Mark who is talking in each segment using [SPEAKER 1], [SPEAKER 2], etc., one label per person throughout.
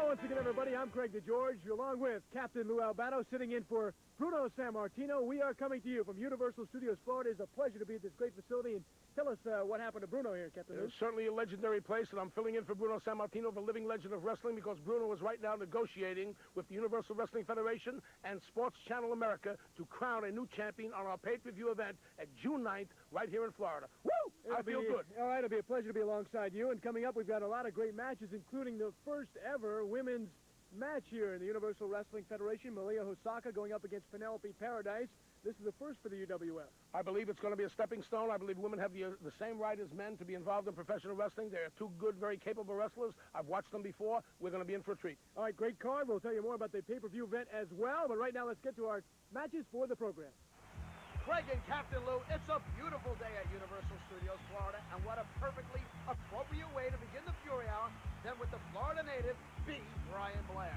[SPEAKER 1] once again, everybody. I'm Craig DeGeorge, along with Captain Lou Albano, sitting in for Bruno Sammartino. We are coming to you from Universal Studios, Florida. It's a pleasure to be at this great facility. And tell us what happened to Bruno here, Captain Lou.
[SPEAKER 2] It's certainly a legendary place, and I'm filling in for Bruno Sammartino, the living legend of wrestling, because Bruno is right now negotiating with the Universal Wrestling Federation and Sports Channel America to crown a new champion on our pay-per-view event at June 9th right here in Florida. Woo! I feel good.
[SPEAKER 1] All right, it'll be a pleasure to be alongside you. And coming up, we've got a lot of great matches, including the first ever women's match here in the Universal Wrestling Federation. Malia Hosaka going up against Penelope Paradise. This is the first for the UWF.
[SPEAKER 2] I believe it's going to be a stepping stone. I believe women have the same right as men to be involved in professional wrestling. They're two good, very capable wrestlers. I've watched them before. We're going to be in for a treat.
[SPEAKER 1] All right, great card. We'll tell you more about the pay-per-view event as well. But right now, let's get to our matches for the program.
[SPEAKER 3] Craig and Captain Lou, it's a beautiful day at Universal Studios, Florida, and what a perfectly appropriate way to begin the Fury Hour than with the Florida native, B. Brian Blair.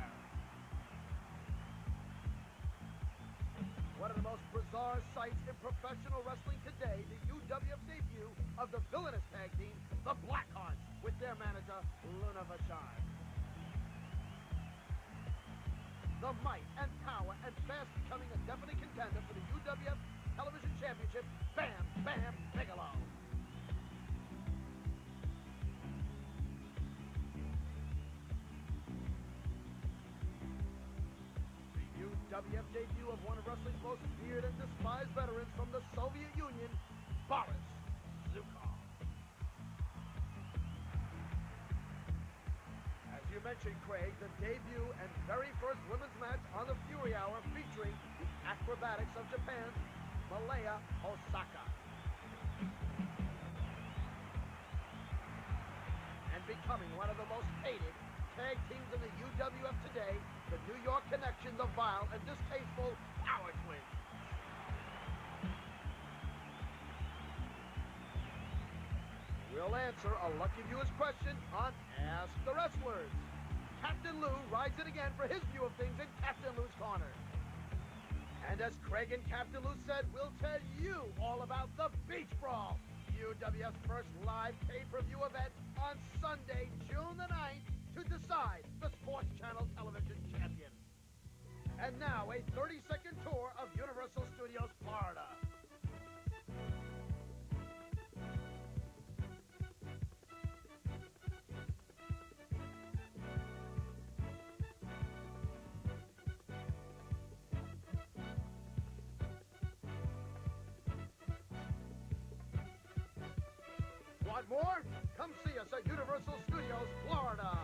[SPEAKER 3] One of the most bizarre sights in professional wrestling today, the UWF debut of the villainous tag team, the Blackhearts, with their manager, Luna Vachon. The might and power and fast becoming a definite contender for the UWF Television Championship, Bam Bam Bigelow. The UWF debut of one of wrestling's most feared and despised veterans from the Soviet Union, Boris Zukov. As you mentioned, Craig, the debut and very first women's match on the Fury Hour featuring the acrobatics of Japan's Malia Hosaka. And becoming one of the most hated tag teams in the UWF today, the New York Connection, the vile and distasteful Power Twins. We'll answer a lucky viewer's question on Ask the Wrestlers. Captain Lou rides it again for his view of things in Captain Lou's Corner. And as Craig and Captain Lou said, we'll tell you all about the Beach Brawl, UWF's first live pay-per-view event on Sunday, June the 9th, to decide the Sports Channel Television champion. And now, a 30-second tour of Universal Studios, Florida. Want more? Come see us at Universal Studios, Florida.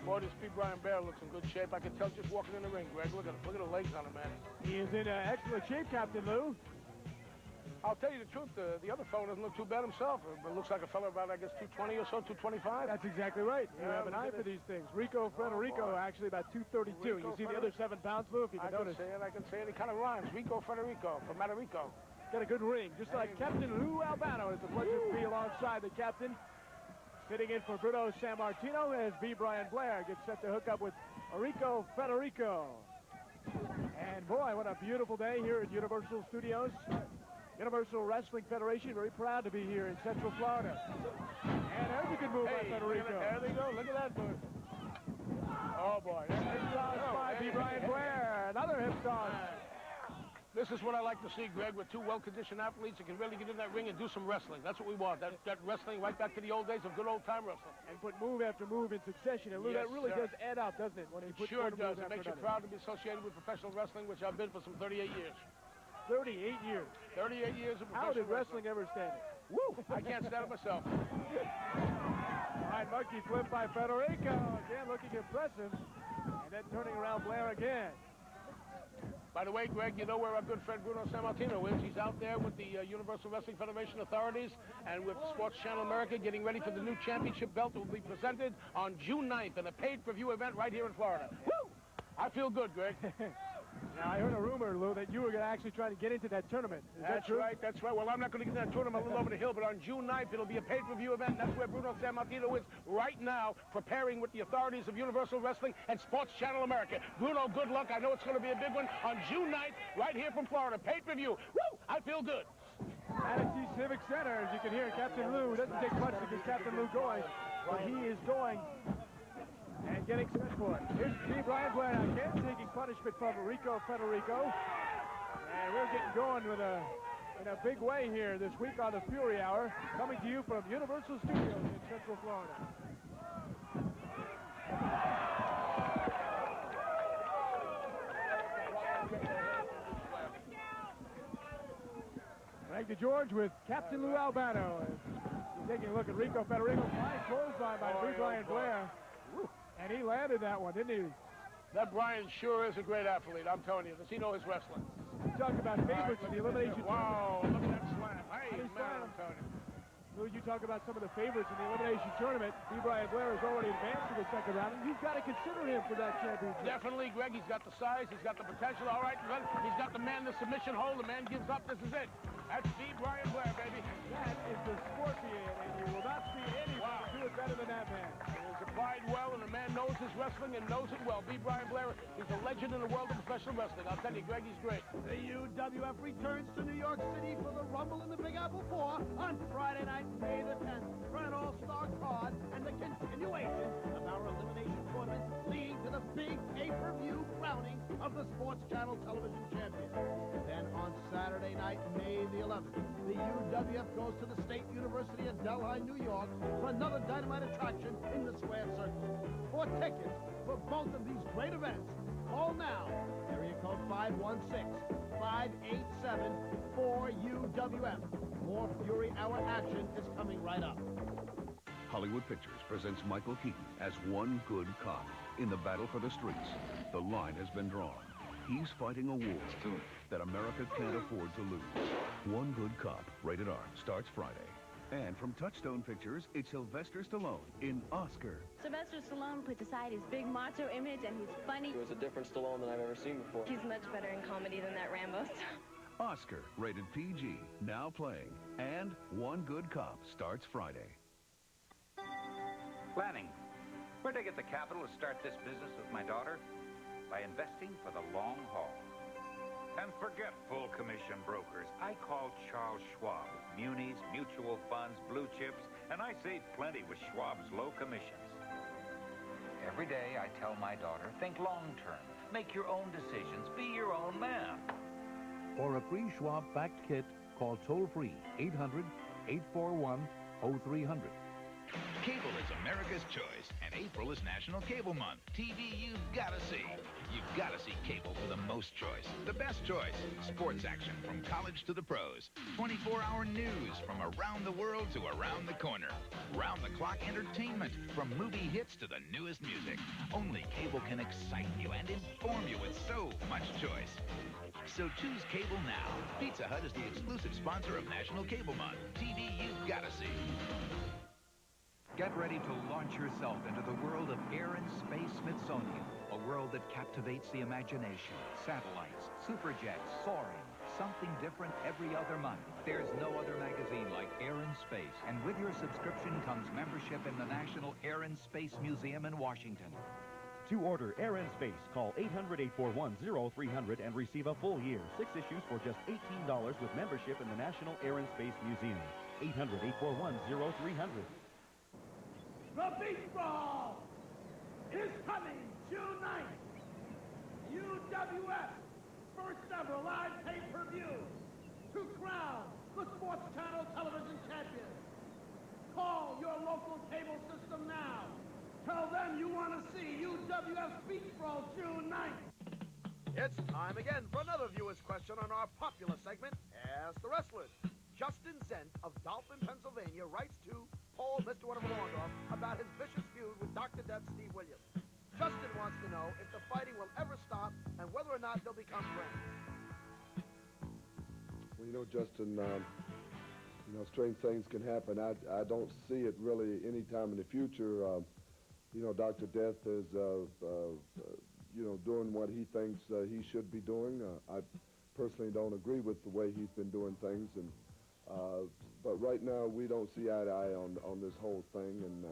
[SPEAKER 2] Boy, this P. Brian Blair looks in good shape. I can tell just walking in the ring, Greg. Look at the legs on him, man.
[SPEAKER 1] He is in excellent shape, Captain Lou.
[SPEAKER 2] I'll tell you the truth, the other fellow doesn't look too bad himself. It looks like a fellow about, I guess, 220 or so, 225.
[SPEAKER 1] That's exactly right. You have an eye for these things. Rico Federico, actually about 232. You see the other 7 pounds, Lou, if you can notice.
[SPEAKER 2] I can say it. It kind of rhymes. Rico Federico from Madarico.
[SPEAKER 1] Got a good ring, just like Captain Lou Albano. It's a pleasure to be alongside the captain. Sitting in for Bruno Sammartino as B. Brian Blair gets set to hook up with Rico Federico. And boy, what a beautiful day here at Universal Studios. Universal Wrestling Federation, very proud to be here in Central Florida. And there's a good move by Federico.
[SPEAKER 2] There they go. Look at that move. Oh, boy.
[SPEAKER 1] Hip toss by B. Brian Blair. Another hip toss.
[SPEAKER 2] This is what I like to see, Greg, with 2 well-conditioned athletes that can really get in that ring and do some wrestling. That's what we want. That wrestling right back to the old days of good old-time wrestling.
[SPEAKER 1] And put move after move in succession. And Lou, that really does add up, doesn't it? When
[SPEAKER 2] It sure does. It makes you proud to be associated with professional wrestling, which I've been for some 38 years.
[SPEAKER 1] 38 years.
[SPEAKER 2] 38 years of professional
[SPEAKER 1] How did wrestling ever stand it?
[SPEAKER 2] Woo! I can't stand it myself.
[SPEAKER 1] All right, monkey flip by Federico. Again, looking impressive. And then turning around Blair again.
[SPEAKER 2] By the way, Greg, you know where our good friend Bruno Sammartino is. He's out there with the Universal Wrestling Federation authorities and with Sports Channel America getting ready for the new championship belt that will be presented on June 9th in a paid-per-view event right here in Florida. Woo! I feel good, Greg.
[SPEAKER 1] Now, I heard a rumor, Lou, that you were going to actually try to get into that tournament. Is that true?
[SPEAKER 2] Right, that's right. Well, I'm not going to get in that tournament a little over the hill, but on June 9th, it'll be a pay-per-view event. That's where Bruno Sammartino is right now, preparing with the authorities of Universal Wrestling and Sports Channel America. Bruno, good luck. I know it's going to be a big one on June 9th, right here from Florida. Pay-per-view. Woo! I feel good.
[SPEAKER 1] Manatee Civic Center, as you can hear, Captain Lou doesn't take much to get Captain Lou going, but he is going and getting set for it. Here's B. Brian Blair again, taking punishment from Rico Federico. And we're getting going with in a big way here this week on the Fury Hour, coming to you from Universal Studios in Central Florida. Thank you, George, with Captain Lou Albano. Taking a look at Rico Federico. Fine clothesline by B. Brian Blair. And he landed that one, didn't he?
[SPEAKER 2] That Brian sure is a great athlete, I'm telling you. Does he know his wrestling?
[SPEAKER 1] You talk about favorites in the elimination
[SPEAKER 2] tournament. Wow, look at that slam. Hey, man, I'm telling you.
[SPEAKER 1] Lou, you talk about some of the favorites in the elimination tournament. B. Brian Blair has already advanced to the second round, and you've got to consider him for that championship.
[SPEAKER 2] Definitely, Greg. He's got the size. He's got the potential. All right, he's got the man, the submission hold. The man gives up. This is it. That's B. Brian Blair, baby.
[SPEAKER 1] That is the Scorpion, and you will not see anyone do it better than that man.
[SPEAKER 2] He's applied well, and the man knows his wrestling and knows it well. B. Brian Blair is a legend in the world of professional wrestling. I'll tell you, Greg, he's great.
[SPEAKER 3] The UWF returns to New York City for the Rumble in the Big Apple 4 on Friday night, May the 10th, for an all-star card and the continuation of our elimination tournament leading to the big pay-per-view crowning of the Sports Channel television champion. Then on Saturday night, May the 11th, the UWF goes to the State University of Delhi, New York for another dynamite attraction in the Square Circle. For tickets for both of these great events, call now. Area code 516-587-4UWF. More Fury Hour action is coming right up.
[SPEAKER 4] Hollywood Pictures presents Michael Keaton as one good cop. In the battle for the streets, the line has been drawn. He's fighting a war that America can't afford to lose. One Good Cop, rated R, starts Friday. And from Touchstone Pictures, it's Sylvester Stallone in Oscar.
[SPEAKER 5] Sylvester Stallone put aside his big macho image, and he's funny.
[SPEAKER 6] It was a different Stallone than I've ever seen before.
[SPEAKER 5] He's much better in comedy than that Rambo stuff.
[SPEAKER 4] Oscar, rated PG, now playing. And One Good Cop starts Friday.
[SPEAKER 7] Planning. Where'd I get the capital to start this business with my daughter? By investing for the long haul. And forget full commission brokers. I called Charles Schwab. Munis, mutual funds, blue chips, and I save plenty with Schwab's low commissions. Every day I tell my daughter, think long term. Make your own decisions. Be your own man.
[SPEAKER 8] For a free Schwab Fact Kit, call toll-free 800-841-0300.
[SPEAKER 9] Cable is America's choice, and April is National Cable Month. TV you've got to see. You've got to see cable for the most choice, the best choice. Sports action from college to the pros. 24-hour news from around the world to around the corner. Round-the-clock entertainment from movie hits to the newest music. Only cable can excite you and inform you with so much choice. So choose cable now. Pizza Hut is the exclusive sponsor of National Cable Month. TV you've got to see.
[SPEAKER 10] Get ready to launch yourself into the world of Air and Space Smithsonian, a world that captivates the imagination. Satellites, superjets, soaring, something different every other month. There's no other magazine like Air and Space, and with your subscription comes membership in the National Air and Space Museum in Washington.
[SPEAKER 11] To order Air and Space, call 800-841-0300 and receive a full year, 6 issues for just $18 with membership in the National Air and Space Museum. 800-841-0300.
[SPEAKER 3] The Beach Brawl is coming June 9th. UWF, first ever live pay-per-view to crown the Sports Channel television champion. Call your local cable system now. Tell them you want to see UWF Beach Brawl June 9th. It's time again for another viewer's question on our popular segment, Ask the Wrestlers. Justin Zent of Dolphin, Pennsylvania writes to Paul, Mr. Wonderful Orndorff, about his vicious feud with Dr. Death Steve Williams. Justin wants to know if the fighting will ever stop and whether or not they'll become friends.
[SPEAKER 12] Well, you know, Justin, strange things can happen. I don't see it really any time in the future. Dr. Death has you know, doing what he thinks he should be doing. I personally don't agree with the way he's been doing things, and but right now we don't see eye to eye on this whole thing, and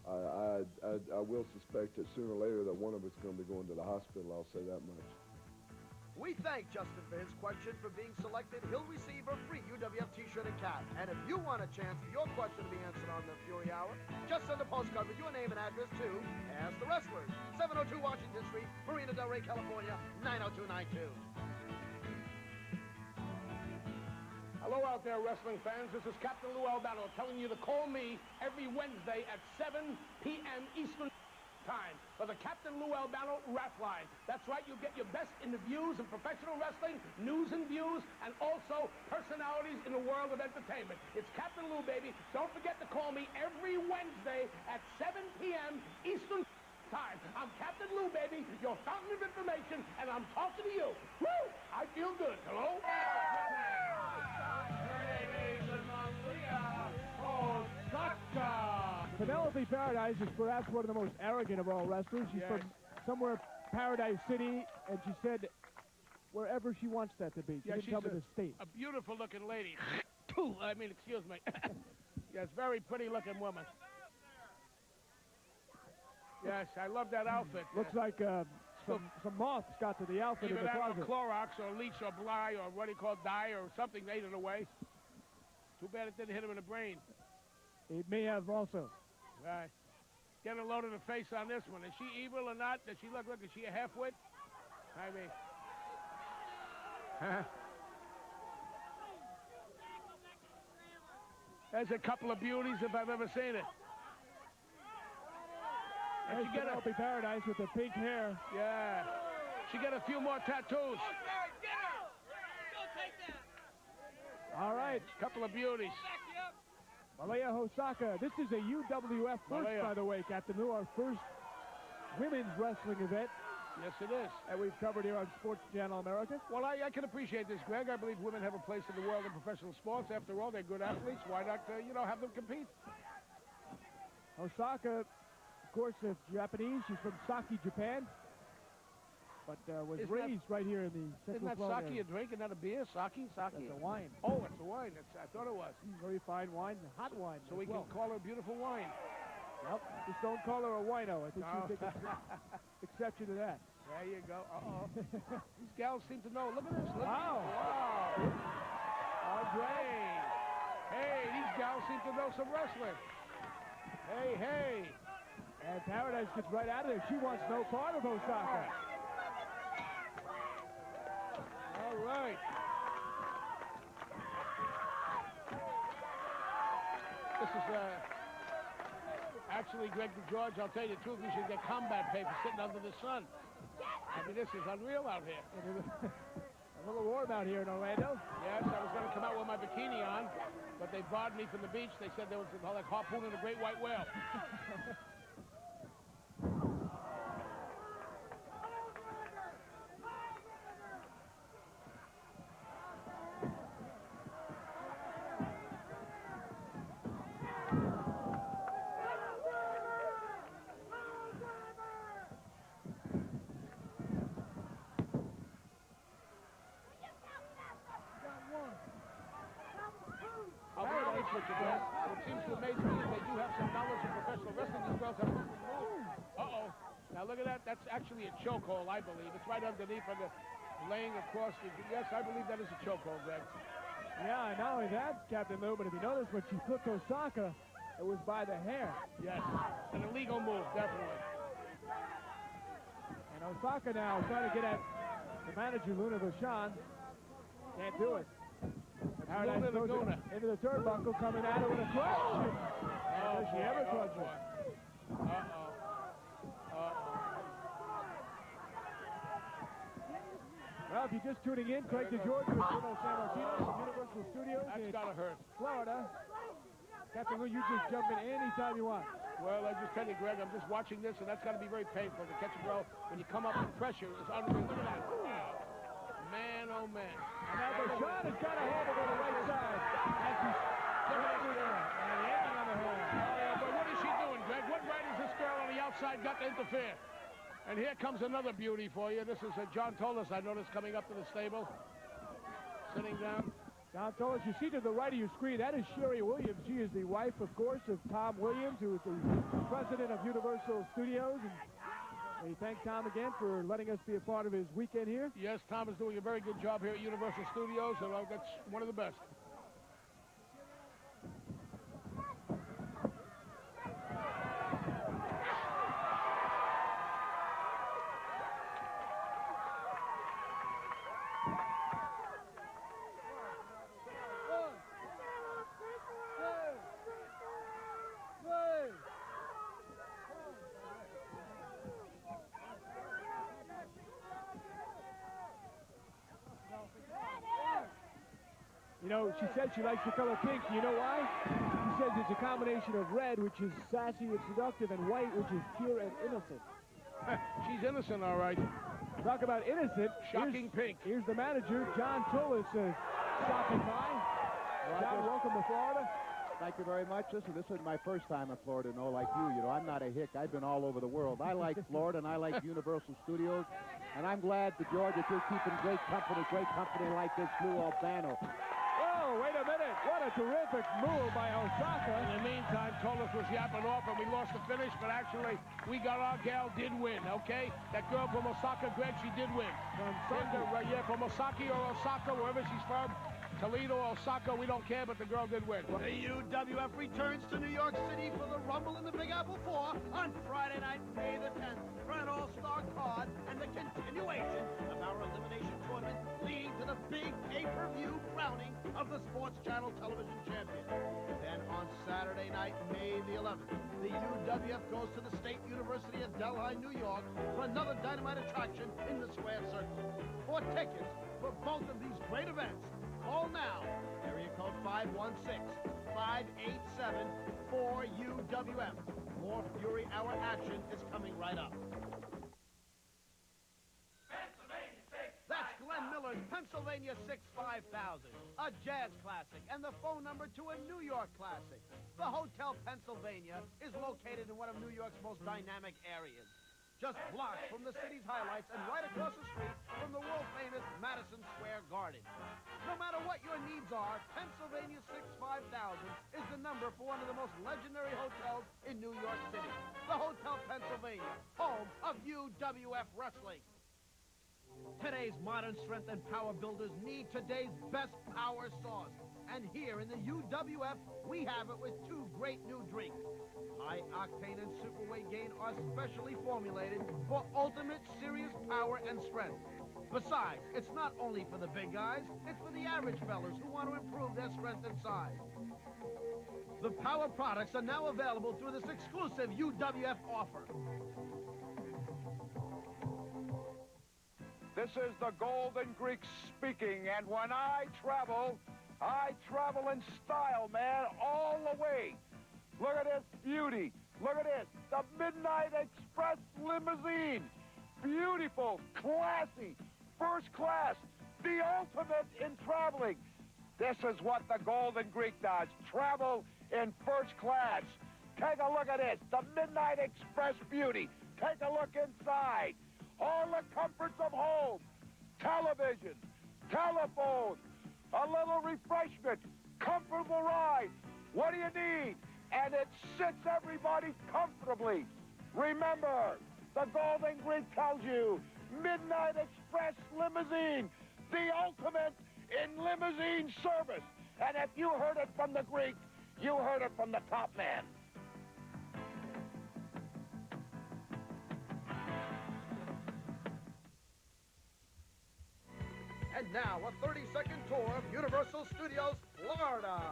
[SPEAKER 12] I will suspect that sooner or later that one of us is going to be going to the hospital. I'll say that much.
[SPEAKER 3] We thank Justin for his question. For being selected, he'll receive a free UWF t-shirt and cap. And if you want a chance for your question to be answered on the Fury Hour, just send a postcard with your name and address to Ask the Wrestlers, 702 Washington Street, Marina Del Rey, California, 90292.
[SPEAKER 2] Hello out there, wrestling fans. This is Captain Lou Albano telling you to call me every Wednesday at 7 p.m. Eastern Time for the Captain Lou Albano Rap Line. That's right, you get your best interviews in professional wrestling, news and views, and also personalities in the world of entertainment. It's Captain Lou, baby. Don't forget to call me every Wednesday at 7 p.m. Eastern Time. I'm Captain Lou, baby, your fountain of information, and I'm talking to you. Woo! I feel good. Hello?
[SPEAKER 1] Penelope Paradise is perhaps one of the most arrogant of all wrestlers. She's from somewhere Paradise City, and she said wherever she wants that to be. She didn't tell me the state.
[SPEAKER 2] A beautiful-looking lady. I mean, excuse me. Yes, very pretty-looking woman. Yes, I love that outfit.
[SPEAKER 1] Looks like some moths got to the outfit in the closet.
[SPEAKER 2] Either that or Clorox or leech or bly or what do you call dye or something ate it away. Too bad it didn't hit him in the brain.
[SPEAKER 1] It may have also.
[SPEAKER 2] Right. Get a load of the face on this one. Is she evil or not? Does she look like, is she a half-wit? I mean. There's a couple of beauties if I've ever seen it.
[SPEAKER 1] And she get Penelope Paradise with the pink hair.
[SPEAKER 2] Yeah. She got a few more tattoos.
[SPEAKER 1] All right.
[SPEAKER 2] Couple of beauties.
[SPEAKER 1] Malaya Hosaka. This is a UWF first, by the way, Captain Lou. Our first women's wrestling event.
[SPEAKER 2] Yes, it is.
[SPEAKER 1] And we've covered here on Sports Channel America.
[SPEAKER 2] Well, I can appreciate this, Greg. I believe women have a place in the world of professional sports. After all, they're good athletes. Why not, have them compete?
[SPEAKER 1] Hosaka, of course, is Japanese. She's from Saki, Japan. But was raised right here in the Central Florida
[SPEAKER 2] Isn't that sake a drink and not a beer? Sake?
[SPEAKER 1] That's a wine.
[SPEAKER 2] Oh, it's a wine. I thought it was.
[SPEAKER 1] Very fine wine, hot wine.
[SPEAKER 2] So we can call her beautiful wine.
[SPEAKER 1] Yep. Just don't call her a wino. I think she'll take exception to that.
[SPEAKER 2] There you go. Uh-oh. These gals seem to know. Look at this. Look.
[SPEAKER 1] Wow.
[SPEAKER 2] Andre. Hey, these gals seem to know some wrestling. Hey.
[SPEAKER 1] And Paradise gets right out of there. She wants no part of Osaka.
[SPEAKER 2] All right. This is, actually, Greg DeGeorge, I'll tell you the truth, we should get combat paper sitting under the sun. I mean, this is unreal out here.
[SPEAKER 1] A little warm out here in Orlando.
[SPEAKER 2] Yes, I was going to come out with my bikini on, but they barred me from the beach. They said there was like harpooning a great white whale. What seems to amaze me is they do have some knowledge of professional wrestling. These girls have Uh-oh. Now look at that. That's actually a chokehold, I believe. It's right underneath on the laying across the... Yes, I believe that is a chokehold, Greg.
[SPEAKER 1] Yeah, not only that, Captain Lou, but if you notice when she flipped Osaka, it was by the hair.
[SPEAKER 2] Yes, an illegal move, definitely.
[SPEAKER 1] And Osaka now trying to get at the manager, Luna Vachon. Can't do it. Paradise goes into the turnbuckle, coming at her with a clutch. Does she ever clutch her? Well, if you're just tuning in, Craig DeGeorge with Bruno Sammartino from Universal Studios in Florida. Captain Lou, you just jump in anytime you want.
[SPEAKER 2] Well, I just tell you, Greg, I'm just watching this, and that's got to be very painful to catch a girl when you come up with pressure. It's unreal. Look at that. Man, oh, man.
[SPEAKER 1] And now Vachon has got a hold of her on the right side. And she's yanking on the hand.
[SPEAKER 2] But what is she doing, Greg? What right has this girl on the outside got to interfere? And here comes another beauty for you. This is John Tolis, I noticed, coming up to the stable. Sitting down.
[SPEAKER 1] John Tolis, you see to the right of your screen, that is Sherry Williams. She is the wife, of course, of Tom Williams, who is the president of Universal Studios. And we thank Tom again for letting us be a part of his weekend here.
[SPEAKER 2] Yes, Tom is doing a very good job here at Universal Studios, and that's one of the best.
[SPEAKER 1] You know, she said she likes the color pink. You know why? She says it's a combination of red, which is sassy and seductive, and white, which is pure and innocent.
[SPEAKER 2] She's innocent, all right.
[SPEAKER 1] Talk about innocent.
[SPEAKER 2] Shocking pink.
[SPEAKER 1] Here's the manager, John Tolis, stopping by. John, welcome to Florida.
[SPEAKER 13] Thank you very much. Listen, this isn't my first time in Florida, like you. You know, I'm not a hick. I've been all over the world. I like Florida, and I like Universal Studios. And I'm glad, George, that you're keeping great company like this Lou Albano.
[SPEAKER 1] Oh, wait a minute. What a terrific move by Osaka.
[SPEAKER 2] In the meantime, Tolis was yapping off, and we lost the finish, but actually, we got our gal did win, okay? That girl from Osaka, Greg, she did win. From Osaka or Osaka, wherever she's from. Toledo, Osaka, we don't care, but the girl did win.
[SPEAKER 3] The UWF returns to New York City for the Rumble in the Big Apple 4 on Friday night, May the 10th, for an all-star card and the continuation of our elimination tournament leading to the big pay-per-view crowning of the Sports Channel television champion. Then on Saturday night, May the 11th, the UWF goes to the State University of Delhi, New York for another dynamite attraction in the Square Circle. For tickets for both of these great events, call now, area code 516-587-4UWF. More Fury Hour action is coming right up. That's Glenn Miller's Pennsylvania 65000, a jazz classic and the phone number to a New York classic. The Hotel Pennsylvania is located in one of New York's most dynamic areas, just blocks from the city's highlights and right across the street from the world-famous Madison Square Garden. No matter what your needs are, Pennsylvania 65000 is the number for one of the most legendary hotels in New York City. The Hotel Pennsylvania, home of UWF Wrestling. Today's modern strength and power builders need today's best power sauce. And here in the UWF, we have it with two great new drinks. High octane and super weight gain are specially formulated for ultimate serious power and strength. Besides, it's not only for the big guys, it's for the average fellas who want to improve their strength and size. The power products are now available through this exclusive UWF offer.
[SPEAKER 14] This is the Golden Greek speaking, and when I travel in style, man, all the way. Look at this beauty. Look at this. The Midnight Express limousine. Beautiful, classy, first class, the ultimate in traveling. This is what the Golden Greek does. Travel in first class. Take a look at this. The Midnight Express beauty. Take a look inside. All the comforts of home. Television, telephone, a little refreshment, comfortable ride. What do you need? And it sits everybody comfortably. Remember, the Golden Greek tells you, Midnight Express Limousine, the ultimate in limousine service. And if you heard it from the Greek, you heard it from the top man.
[SPEAKER 3] And now, a 30-second tour of Universal Studios, Florida.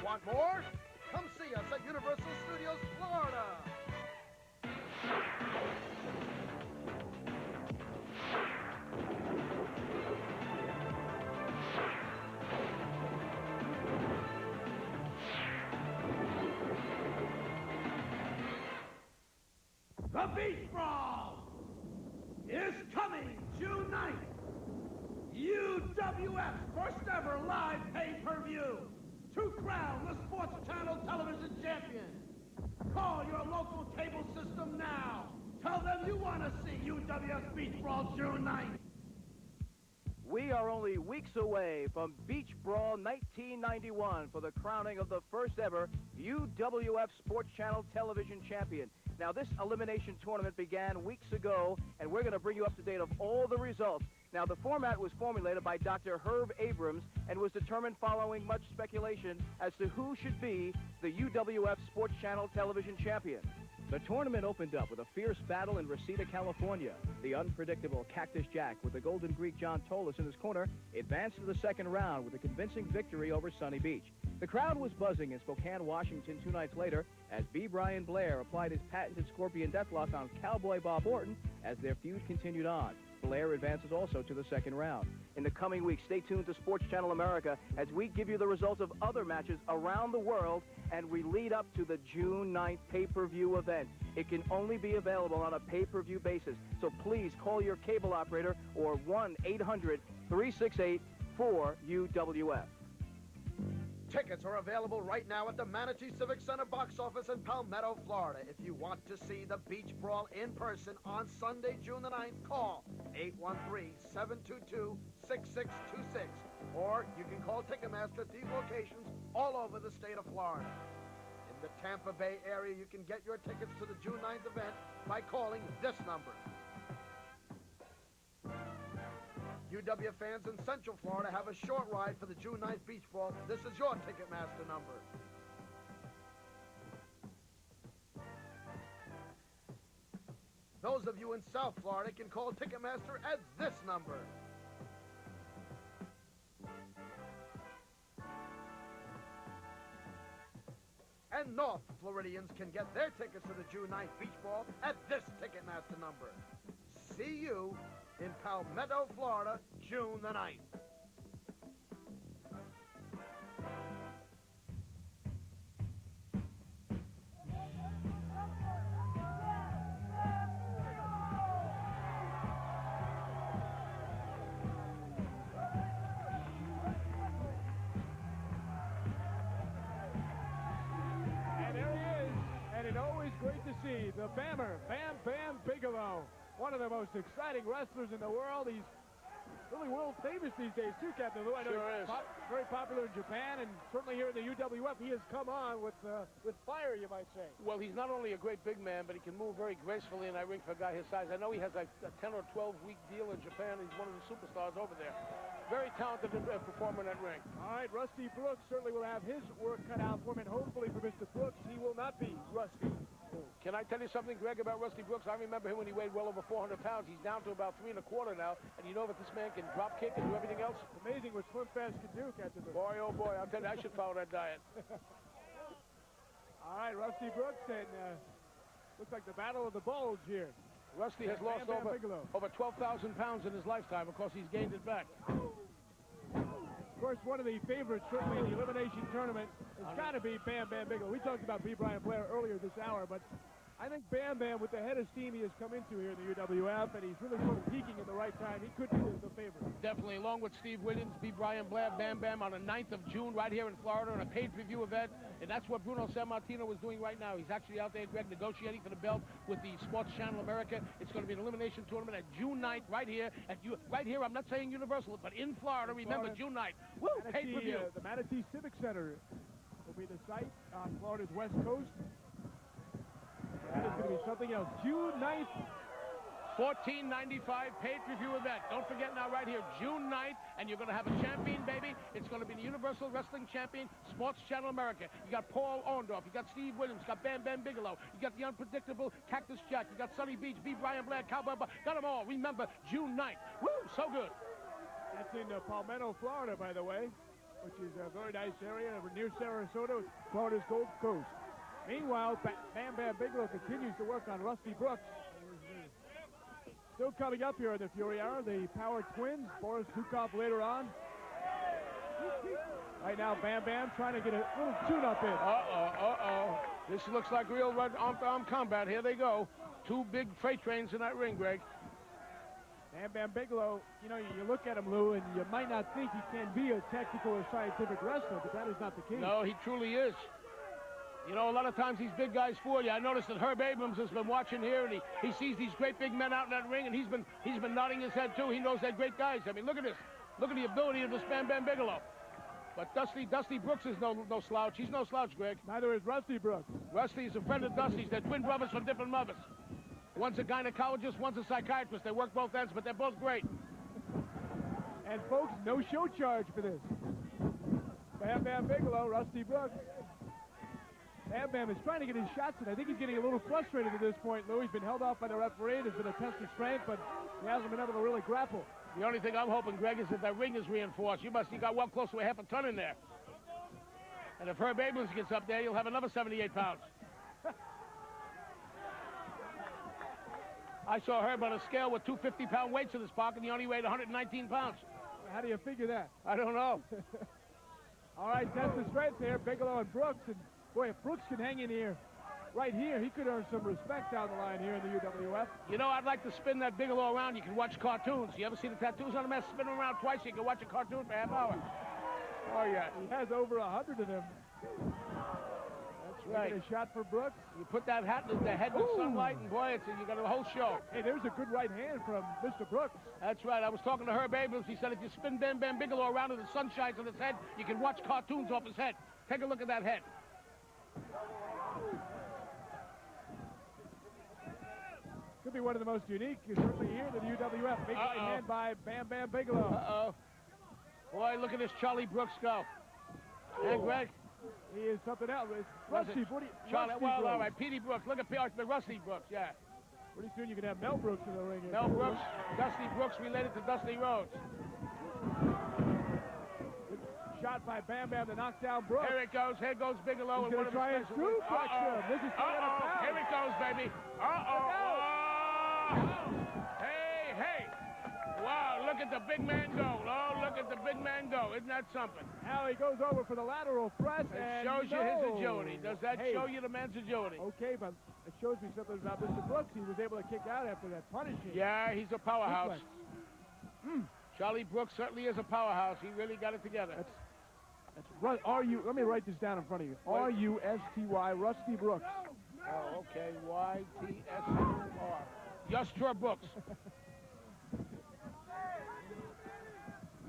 [SPEAKER 3] Want more? Come see us at Universal Studios, Florida.
[SPEAKER 15] The Beach Brawl is coming June 9th. UWF's first ever live pay-per-view to crown the Sports Channel television champion. Call your local cable system now. Tell them you want to see UWF's Beach Brawl June 9th.
[SPEAKER 16] We are only weeks away from Beach Brawl 1991 for the crowning of the first ever UWF Sports Channel television champion. Now, this elimination tournament began weeks ago, and we're going to bring you up to date of all the results. Now, the format was formulated by Dr. Herb Abrams and was determined following much speculation as to who should be the UWF Sports Channel television champion. The tournament opened up with a fierce battle in Reseda, California. The unpredictable Cactus Jack with the Golden Greek John Tolis in his corner advanced to the second round with a convincing victory over Sunny Beach. The crowd was buzzing in Spokane, Washington 2 nights later as B. Brian Blair applied his patented Scorpion Deathlock on Cowboy Bob Orton as their feud continued on. Blair advances also to the second round. In the coming weeks, stay tuned to Sports Channel America as we give you the results of other matches around the world and we lead up to the June 9th pay-per-view event. It can only be available on a pay-per-view basis, so please call your cable operator or 1-800-368-4UWF.
[SPEAKER 3] Tickets are available right now at the Manatee Civic Center box office in Palmetto, Florida. If you want to see the Beach Brawl in person on Sunday, June the 9th, call 813-722-6626. Or you can call Ticketmaster at these locations all over the state of Florida. In the Tampa Bay area, you can get your tickets to the June 9th event by calling this number. UWF fans in Central Florida have a short ride for the June 9th Beach Brawl. This is your Ticketmaster number. Those of you in South Florida can call Ticketmaster at this number. And North Floridians can get their tickets to the June 9th Beach Brawl at this Ticketmaster number. See you in Palmetto, Florida, June the 9th.
[SPEAKER 1] And there he is, and it's always great to see the Bammer, Bam Bam Bigelow. One of the most exciting wrestlers in the world. He's really world famous these days, too, Captain Lou. I know
[SPEAKER 2] Sure
[SPEAKER 1] he's very popular in Japan, and certainly here in the UWF, he has come on with fire, you might say.
[SPEAKER 2] Well, he's not only a great big man, but he can move very gracefully in that ring for a guy his size. I know he has a 10 or 12-week deal in Japan. He's one of the superstars over there. Very talented performer in that ring.
[SPEAKER 1] All right, Rusty Brooks certainly will have his work cut out for him, and hopefully for Mr. Brooks, he will not be rusty.
[SPEAKER 2] Can I tell you something, Greg, about Rusty Brooks? I remember him when he weighed well over 400 pounds. He's down to about 3 1/4 now, and you know that this man can drop kick and do everything else?
[SPEAKER 1] It's amazing what Slim Fast can do, Captain Lou.
[SPEAKER 2] Boy, oh boy, I'll tell you, I should follow that diet.
[SPEAKER 1] All right, Rusty Brooks, and looks like the battle of the bulge here.
[SPEAKER 2] Rusty has lost over 12,000 pounds in his lifetime. Of course, he's gained it back.
[SPEAKER 1] Of course, one of the favorites, certainly in the elimination tournament, has got to be Bam Bam Bigelow. We talked about B. Brian Blair earlier this hour, but I think Bam Bam, with the head of steam he has come into here in the UWF, and he's really sort of peaking in the right time, he could be the favorite.
[SPEAKER 2] Definitely, along with Steve Williams, B. Brian Blair, Bam Bam, on the 9th of June right here in Florida on a paid-per-view event, and that's what Bruno Sammartino is doing right now. He's actually out there, Greg, negotiating for the belt with the Sports Channel America. It's going to be an elimination tournament at June 9th right here. Right here, I'm not saying Universal, but in Florida, remember, June 9th. Woo, pay-per-view.
[SPEAKER 1] The Manatee Civic Center will be the site on Florida's West Coast. That is going to be something else. June 9th.
[SPEAKER 2] $14.95 pay-per-view event. Don't forget now right here, June 9th, and you're going to have a champion, baby. It's going to be the Universal Wrestling Champion, Sports Channel America. You got Paul Orndorff, you got Steve Williams, you got Bam Bam Bigelow, you got the unpredictable Cactus Jack, you got Sunny Beach, B. Brian Blair, Cowboy Bob, got them all. Remember, June 9th. Woo, so good.
[SPEAKER 1] That's in Palmetto, Florida, by the way, which is a very nice area near Sarasota, Florida's Gold Coast. Meanwhile, Bam Bam Bigelow continues to work on Rusty Brooks. Still coming up here in the Fury Hour, the Power Twins, Boris Zukov later on. Right now, Bam Bam trying to get a little tune-up in.
[SPEAKER 2] This looks like real arm-to-arm combat. Here they go. two big freight trains in that ring, Greg.
[SPEAKER 1] Bam Bam Bigelow, you know, you look at him, Lou, and you might not think he can be a technical or scientific wrestler, but that is not the case.
[SPEAKER 2] No, he truly is. You know, a lot of times these big guys fool you. I noticed that Herb Abrams has been watching here, and he sees these great big men out in that ring, and he's been nodding his head too. He knows they're great guys. I mean, look at this. Look at the ability of this Bam Bam Bigelow. But Dusty Brooks is no slouch. He's no slouch, Greg.
[SPEAKER 1] Neither is Rusty Brooks.
[SPEAKER 2] Rusty's a friend of Dusty's. They're twin brothers from different mothers. One's a gynecologist, one's a psychiatrist. They work both ends, but they're both great.
[SPEAKER 1] And folks, no show charge for this. Bam Bam Bigelow, Rusty Brooks. Bam Bam is trying to get his shots in. I think he's getting a little frustrated at this point, Lou. He's been held off by the referee. There's been a test of strength, but he hasn't been able to really grapple.
[SPEAKER 2] The only thing I'm hoping, Greg, is that ring is reinforced. You got well close to a half a ton in there. And if Herb Abrams gets up there, you'll have another 78 pounds. I saw Herb on a scale with two 50-pound weights in his pocket, and he only weighed 119 pounds.
[SPEAKER 1] How do you figure that?
[SPEAKER 2] I don't know.
[SPEAKER 1] All right, test of strength here, Bigelow and Brooks. And boy, if Brooks can hang in here, right here, he could earn some respect down the line here in the UWF.
[SPEAKER 2] You know, I'd like to spin that Bigelow around. You can watch cartoons. You ever see the tattoos on him? Spin him around twice, you can watch a cartoon for a half hour. Oh, yeah.
[SPEAKER 1] He has over 100 of them. That's right. A shot for Brooks.
[SPEAKER 2] You put that hat in the head with sunlight, and boy, you got a whole show.
[SPEAKER 1] Hey, there's a good right hand from Mr. Brooks.
[SPEAKER 2] That's right. I was talking to Herb Abrams. He said if you spin Bam Bam Bigelow around and the sun shines on his head, you can watch cartoons off his head. Take a look at that head.
[SPEAKER 1] Could be one of the most unique, certainly here in the UWF. Big right hand by Bam Bam Bigelow.
[SPEAKER 2] Uh-oh. Boy, look at this Charlie Brooks go. Hey, Greg.
[SPEAKER 1] He is something else. It's Rusty.
[SPEAKER 2] Charlie, well, all right. Petey Brooks. Look at Rusty Brooks, yeah.
[SPEAKER 1] Pretty soon you can have Mel Brooks in the ring.
[SPEAKER 2] Mel Brooks, Dusty Brooks related to Dusty Rhodes.
[SPEAKER 1] Good shot by Bam Bam to knock down Brooks.
[SPEAKER 2] Here it goes. Here goes Bigelow.
[SPEAKER 1] He's going to try and suplex him. This is
[SPEAKER 2] Here it goes, baby. Hey. Wow, look at the big man go. Oh, look at the big man go. Isn't that something?
[SPEAKER 1] Now he goes over for the lateral press.
[SPEAKER 2] It shows you his agility. Does that show you the man's agility?
[SPEAKER 1] Okay, but it shows me something about Mr. Brooks. He was able to kick out after that punishing.
[SPEAKER 2] Yeah, he's a powerhouse. Charlie Brooks certainly is a powerhouse. He really got it together.
[SPEAKER 1] That's let me write this down in front of you. R-U-S-T-Y, Rusty Brooks.
[SPEAKER 2] Oh, okay. Y-T-S-U-R. Yustra Brooks.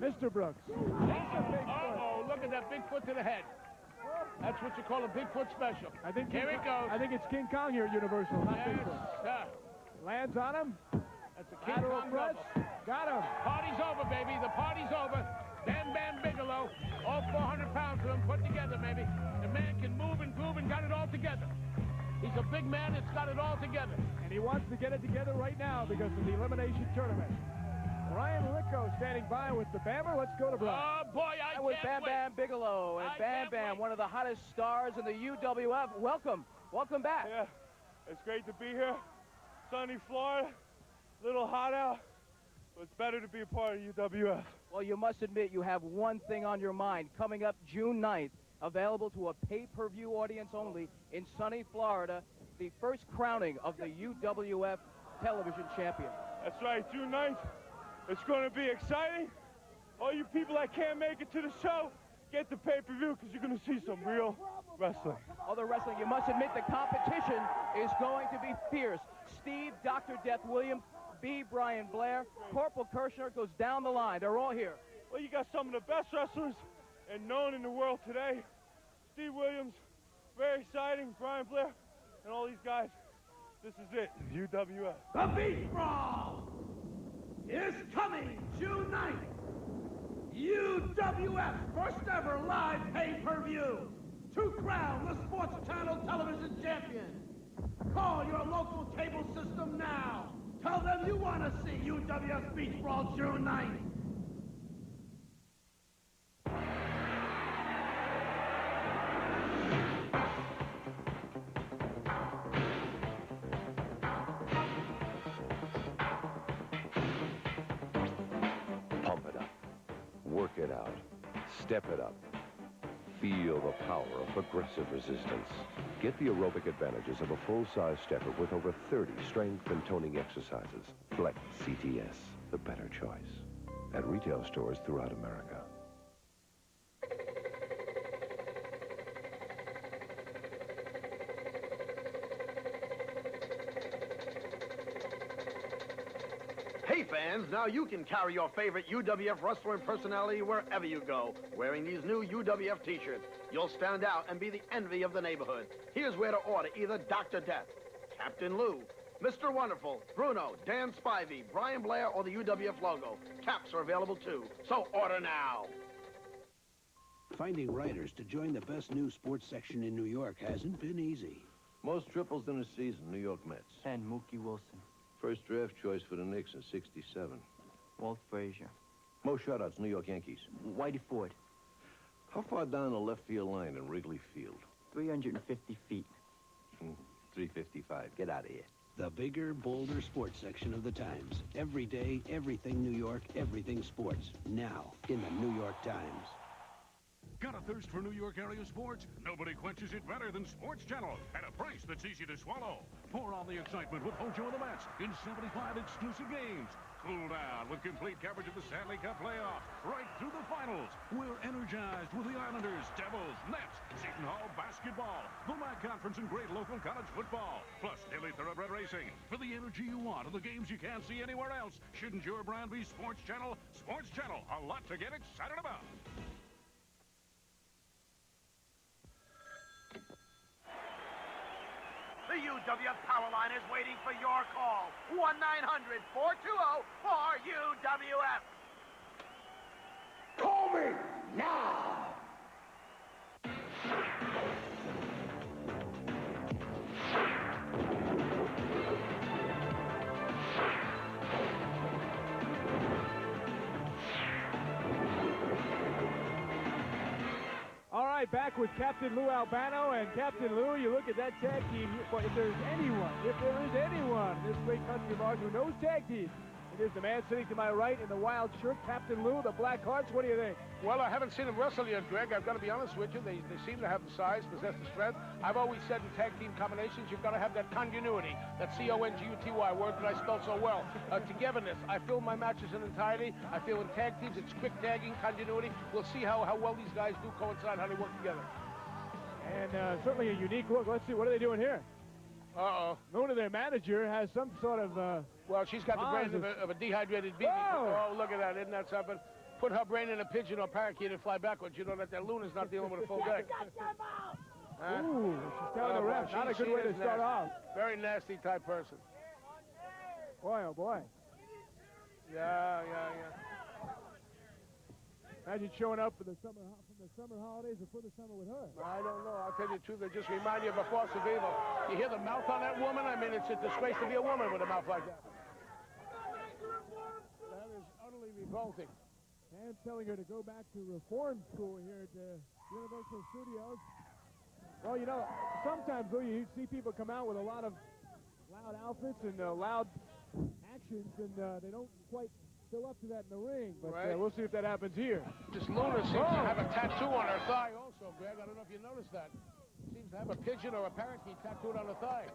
[SPEAKER 1] Mr. Brooks.
[SPEAKER 2] Uh-oh, look at that big foot to the head. That's what you call a Bigfoot special. Here it goes.
[SPEAKER 1] I think it's King Kong here at Universal, not Bigfoot. Lands on him.
[SPEAKER 2] That's a King Kong
[SPEAKER 1] press. Got him.
[SPEAKER 2] Party's over, baby. The party's over. Bam Bam Bigelow, all 400 pounds of him put together, baby. The man can move and groove and got it all together. He's a big man that's got it all together.
[SPEAKER 1] And he wants to get it together right now because of the elimination tournament. Brian Ricco standing by with the Bammer. Let's go to Brian.
[SPEAKER 2] Oh, boy, I can't
[SPEAKER 16] with Bam
[SPEAKER 2] wait.
[SPEAKER 16] Bam Bigelow. And Bam Bam, one of the hottest stars in the UWF. Welcome. Welcome back.
[SPEAKER 17] Yeah, it's great to be here. Sunny Florida. A little hot out. But it's better to be a part of UWF.
[SPEAKER 16] Well, you must admit you have one thing on your mind. Coming up June 9th, available to a pay-per-view audience only in sunny Florida, the first crowning of the UWF television champion.
[SPEAKER 17] That's right, June 9th. It's going to be exciting. All you people that can't make it to the show, get the pay-per-view because you're going to see some real wrestling.
[SPEAKER 16] Other wrestling, you must admit the competition is going to be fierce. Steve, Dr. Death Williams, B. Brian Blair, Corporal Kirshner goes down the line. They're all here.
[SPEAKER 17] Well, you got some of the best wrestlers and known in the world today. Steve Williams, very exciting. Brian Blair, and all these guys. This is it, UWF.
[SPEAKER 15] The Beach Brawl is coming June 9th. UWF first ever live pay-per-view to crown the Sports Channel television champion. Call your local cable system now. Tell them you want to see UWF Beach Brawl June 9th.
[SPEAKER 18] Pump it up. Work it out. Step it up. Feel the power of progressive resistance. Get the aerobic advantages of a full-size stepper with over 30 strength and toning exercises. Flex CTS, the better choice. At retail stores throughout America.
[SPEAKER 3] Hey fans, now you can carry your favorite UWF wrestler and personality wherever you go, wearing these new UWF t-shirts. You'll stand out and be the envy of the neighborhood. Here's where to order either Dr. Death, Captain Lou, Mr. Wonderful, Bruno, Dan Spivey, Brian Blair, or the UWF logo. Caps are available too, so order now.
[SPEAKER 19] Finding writers to join the best new sports section in New York hasn't been easy.
[SPEAKER 20] Most triples in a season, New York Mets.
[SPEAKER 21] And Mookie Wilson.
[SPEAKER 20] First draft choice for the Knicks in '67.
[SPEAKER 21] Walt Frazier.
[SPEAKER 20] Most shutouts, New York Yankees.
[SPEAKER 21] Whitey Ford.
[SPEAKER 20] How far down the left field line in Wrigley Field?
[SPEAKER 21] 350 feet.
[SPEAKER 20] 355. Get out of here.
[SPEAKER 19] The bigger, bolder sports section of the Times. Every day, everything New York, everything sports. Now, in the New York Times.
[SPEAKER 4] Got a thirst for New York area sports? Nobody quenches it better than Sports Channel at a price that's easy to swallow. Pour on the excitement with Hojo and the Mets in 75 exclusive games. Cool down with complete coverage of the Stanley Cup playoffs right through the finals. We're energized with the Islanders, Devils, Nets, Seton Hall basketball, the MAC Conference, and great local college football. Plus daily thoroughbred racing. For the energy you want and the games you can't see anywhere else, shouldn't your brand be Sports Channel? Sports Channel, a lot to get excited about.
[SPEAKER 3] The UWF Power Line is waiting for your call. 1-900-420-4UWF.
[SPEAKER 15] Call me now!
[SPEAKER 1] All right, back with Captain Lou Albano. And Captain Lou, you look at that tag team. Well, if there is anyone in this great country of ours who knows tag team, it is the man sitting to my right in the wild shirt, Captain Lou, the Black Hearts. What do you think?
[SPEAKER 2] Well, I haven't seen them wrestle yet, Greg. I've got to be honest with you. They seem to have the size, possess the strength. I've always said in tag team combinations, you've got to have that continuity, that C-O-N-G-U-T-Y word that I spelled so well. Togetherness. I feel my matches in entirety. I feel in tag teams, it's quick tagging, continuity. We'll see how well these guys do coincide, how they work together.
[SPEAKER 1] And certainly a unique look. Let's see, what are they doing here?
[SPEAKER 2] Uh-oh.
[SPEAKER 1] Luna, their manager, has some sort of...
[SPEAKER 2] well, she's got the brains of a dehydrated baby. Oh, look at that. Isn't that something? Put her brain in a pigeon or parakeet and fly backwards. You know that Luna's not dealing with a full deck.
[SPEAKER 1] Ooh, she's telling the ref. Not a good way to start off.
[SPEAKER 2] Very nasty type person.
[SPEAKER 1] Boy, oh boy.
[SPEAKER 2] Yeah.
[SPEAKER 1] Imagine showing up for the summer holidays or for the summer with her.
[SPEAKER 2] I don't know. I'll tell you the truth. They just remind you of a force of evil. You hear the mouth on that woman? I mean, it's a disgrace to be a woman with a mouth like that. That is utterly revolting.
[SPEAKER 1] And telling her to go back to reform school here at Universal Studios. Well, you know, sometimes, though, you see people come out with a lot of loud outfits and loud actions, and they don't quite fill up to that in the ring. But we'll see if that happens here.
[SPEAKER 2] This Luna seems to have a tattoo on her thigh also, Greg. I don't know if you noticed that. Seems to have a pigeon or a parakeet tattooed on her thigh.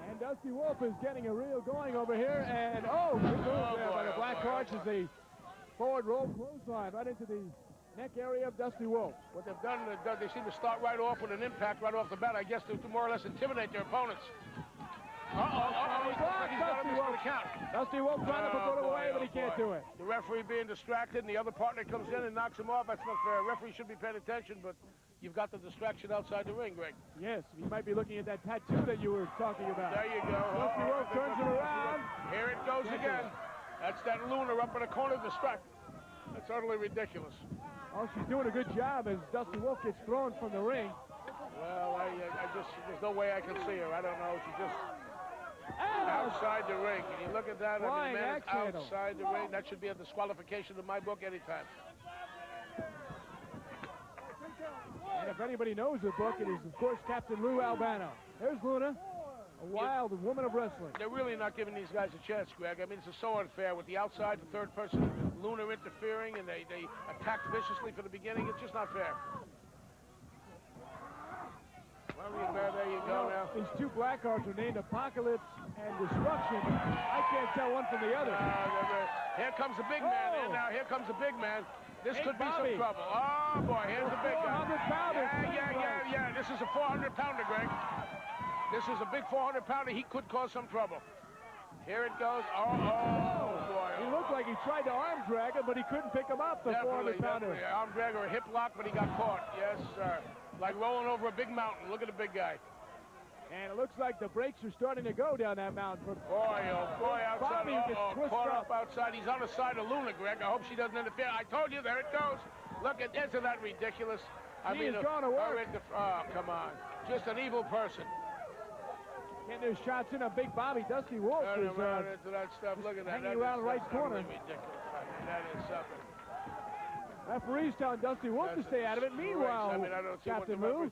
[SPEAKER 1] And Dusty Wolf is getting a reel going over here. And, good move there by the Black Hearts as they forward roll clothesline right into the neck area of Dusty Wolf.
[SPEAKER 2] What they've done, they seem to start right off with an impact right off the bat, I guess, to more or less intimidate their opponents.
[SPEAKER 1] He's got Dusty Wolf. Dusty Wolf trying to put it away, but he can't do it.
[SPEAKER 2] The referee being distracted, and the other partner comes in and knocks him off. That's not fair. Referee should be paying attention, but you've got the distraction outside the ring, Greg.
[SPEAKER 1] Yes, he might be looking at that tattoo that you were talking about.
[SPEAKER 2] There you go.
[SPEAKER 1] Dusty Wolf turns it around.
[SPEAKER 2] Here it goes again. That's that Luna up in the corner distracted. That's utterly ridiculous.
[SPEAKER 1] Oh, she's doing a good job as Dusty Wolf gets thrown from the ring.
[SPEAKER 2] Well, I just, there's no way I can see her. I don't know. She just outside the ring. Can you look at that? I mean, man, it's outside the ring. That should be a disqualification in my book anytime.
[SPEAKER 1] And if anybody knows the book, it is, of course, Captain Lou Albano. There's Luna. A wild woman of wrestling.
[SPEAKER 2] They're really not giving these guys a chance, Greg. I mean, it's so unfair with the outside, the third person, Luna interfering, and they attacked viciously from the beginning. It's just not fair.
[SPEAKER 1] These two Blackhearts are named Apocalypse and Destruction. I can't tell one from the other.
[SPEAKER 2] Here comes the big man. And now here comes the big man. This
[SPEAKER 1] Big
[SPEAKER 2] could be
[SPEAKER 1] Bobby.
[SPEAKER 2] some trouble. Oh, boy, here's the big guy.
[SPEAKER 1] 400-pounder.
[SPEAKER 2] Yeah. This is a 400-pounder, Greg. This is a big 400-pounder. He could cause some trouble. Here it goes. Oh, boy.
[SPEAKER 1] He looked like he tried to arm drag him, but he couldn't pick him up, the 400-pounder.
[SPEAKER 2] Definitely. Arm drag or a hip lock, but he got caught. Yes, sir. Like rolling over a big mountain. Look at the big guy.
[SPEAKER 1] And it looks like the brakes are starting to go down that mountain.
[SPEAKER 2] Boy, oh, boy, outside.
[SPEAKER 1] Bobby gets twisted
[SPEAKER 2] caught
[SPEAKER 1] up.
[SPEAKER 2] up outside. He's on the side of Luna, Greg. I hope she doesn't interfere. I told you, there it goes. Look at, isn't that ridiculous?
[SPEAKER 1] He's going to work.
[SPEAKER 2] Oh, come on. Just an evil person.
[SPEAKER 1] Getting his shots in on Big Bobby. Dusty Wolf
[SPEAKER 2] Turn
[SPEAKER 1] is
[SPEAKER 2] around into that stuff. Look at that.
[SPEAKER 1] hanging around the right corner.
[SPEAKER 2] Ridiculous. I mean, that is something.
[SPEAKER 1] Referee's telling Dusty Wolf to stay out of it. Meanwhile,
[SPEAKER 2] I mean, I don't see
[SPEAKER 1] Captain
[SPEAKER 2] what the
[SPEAKER 1] Lou.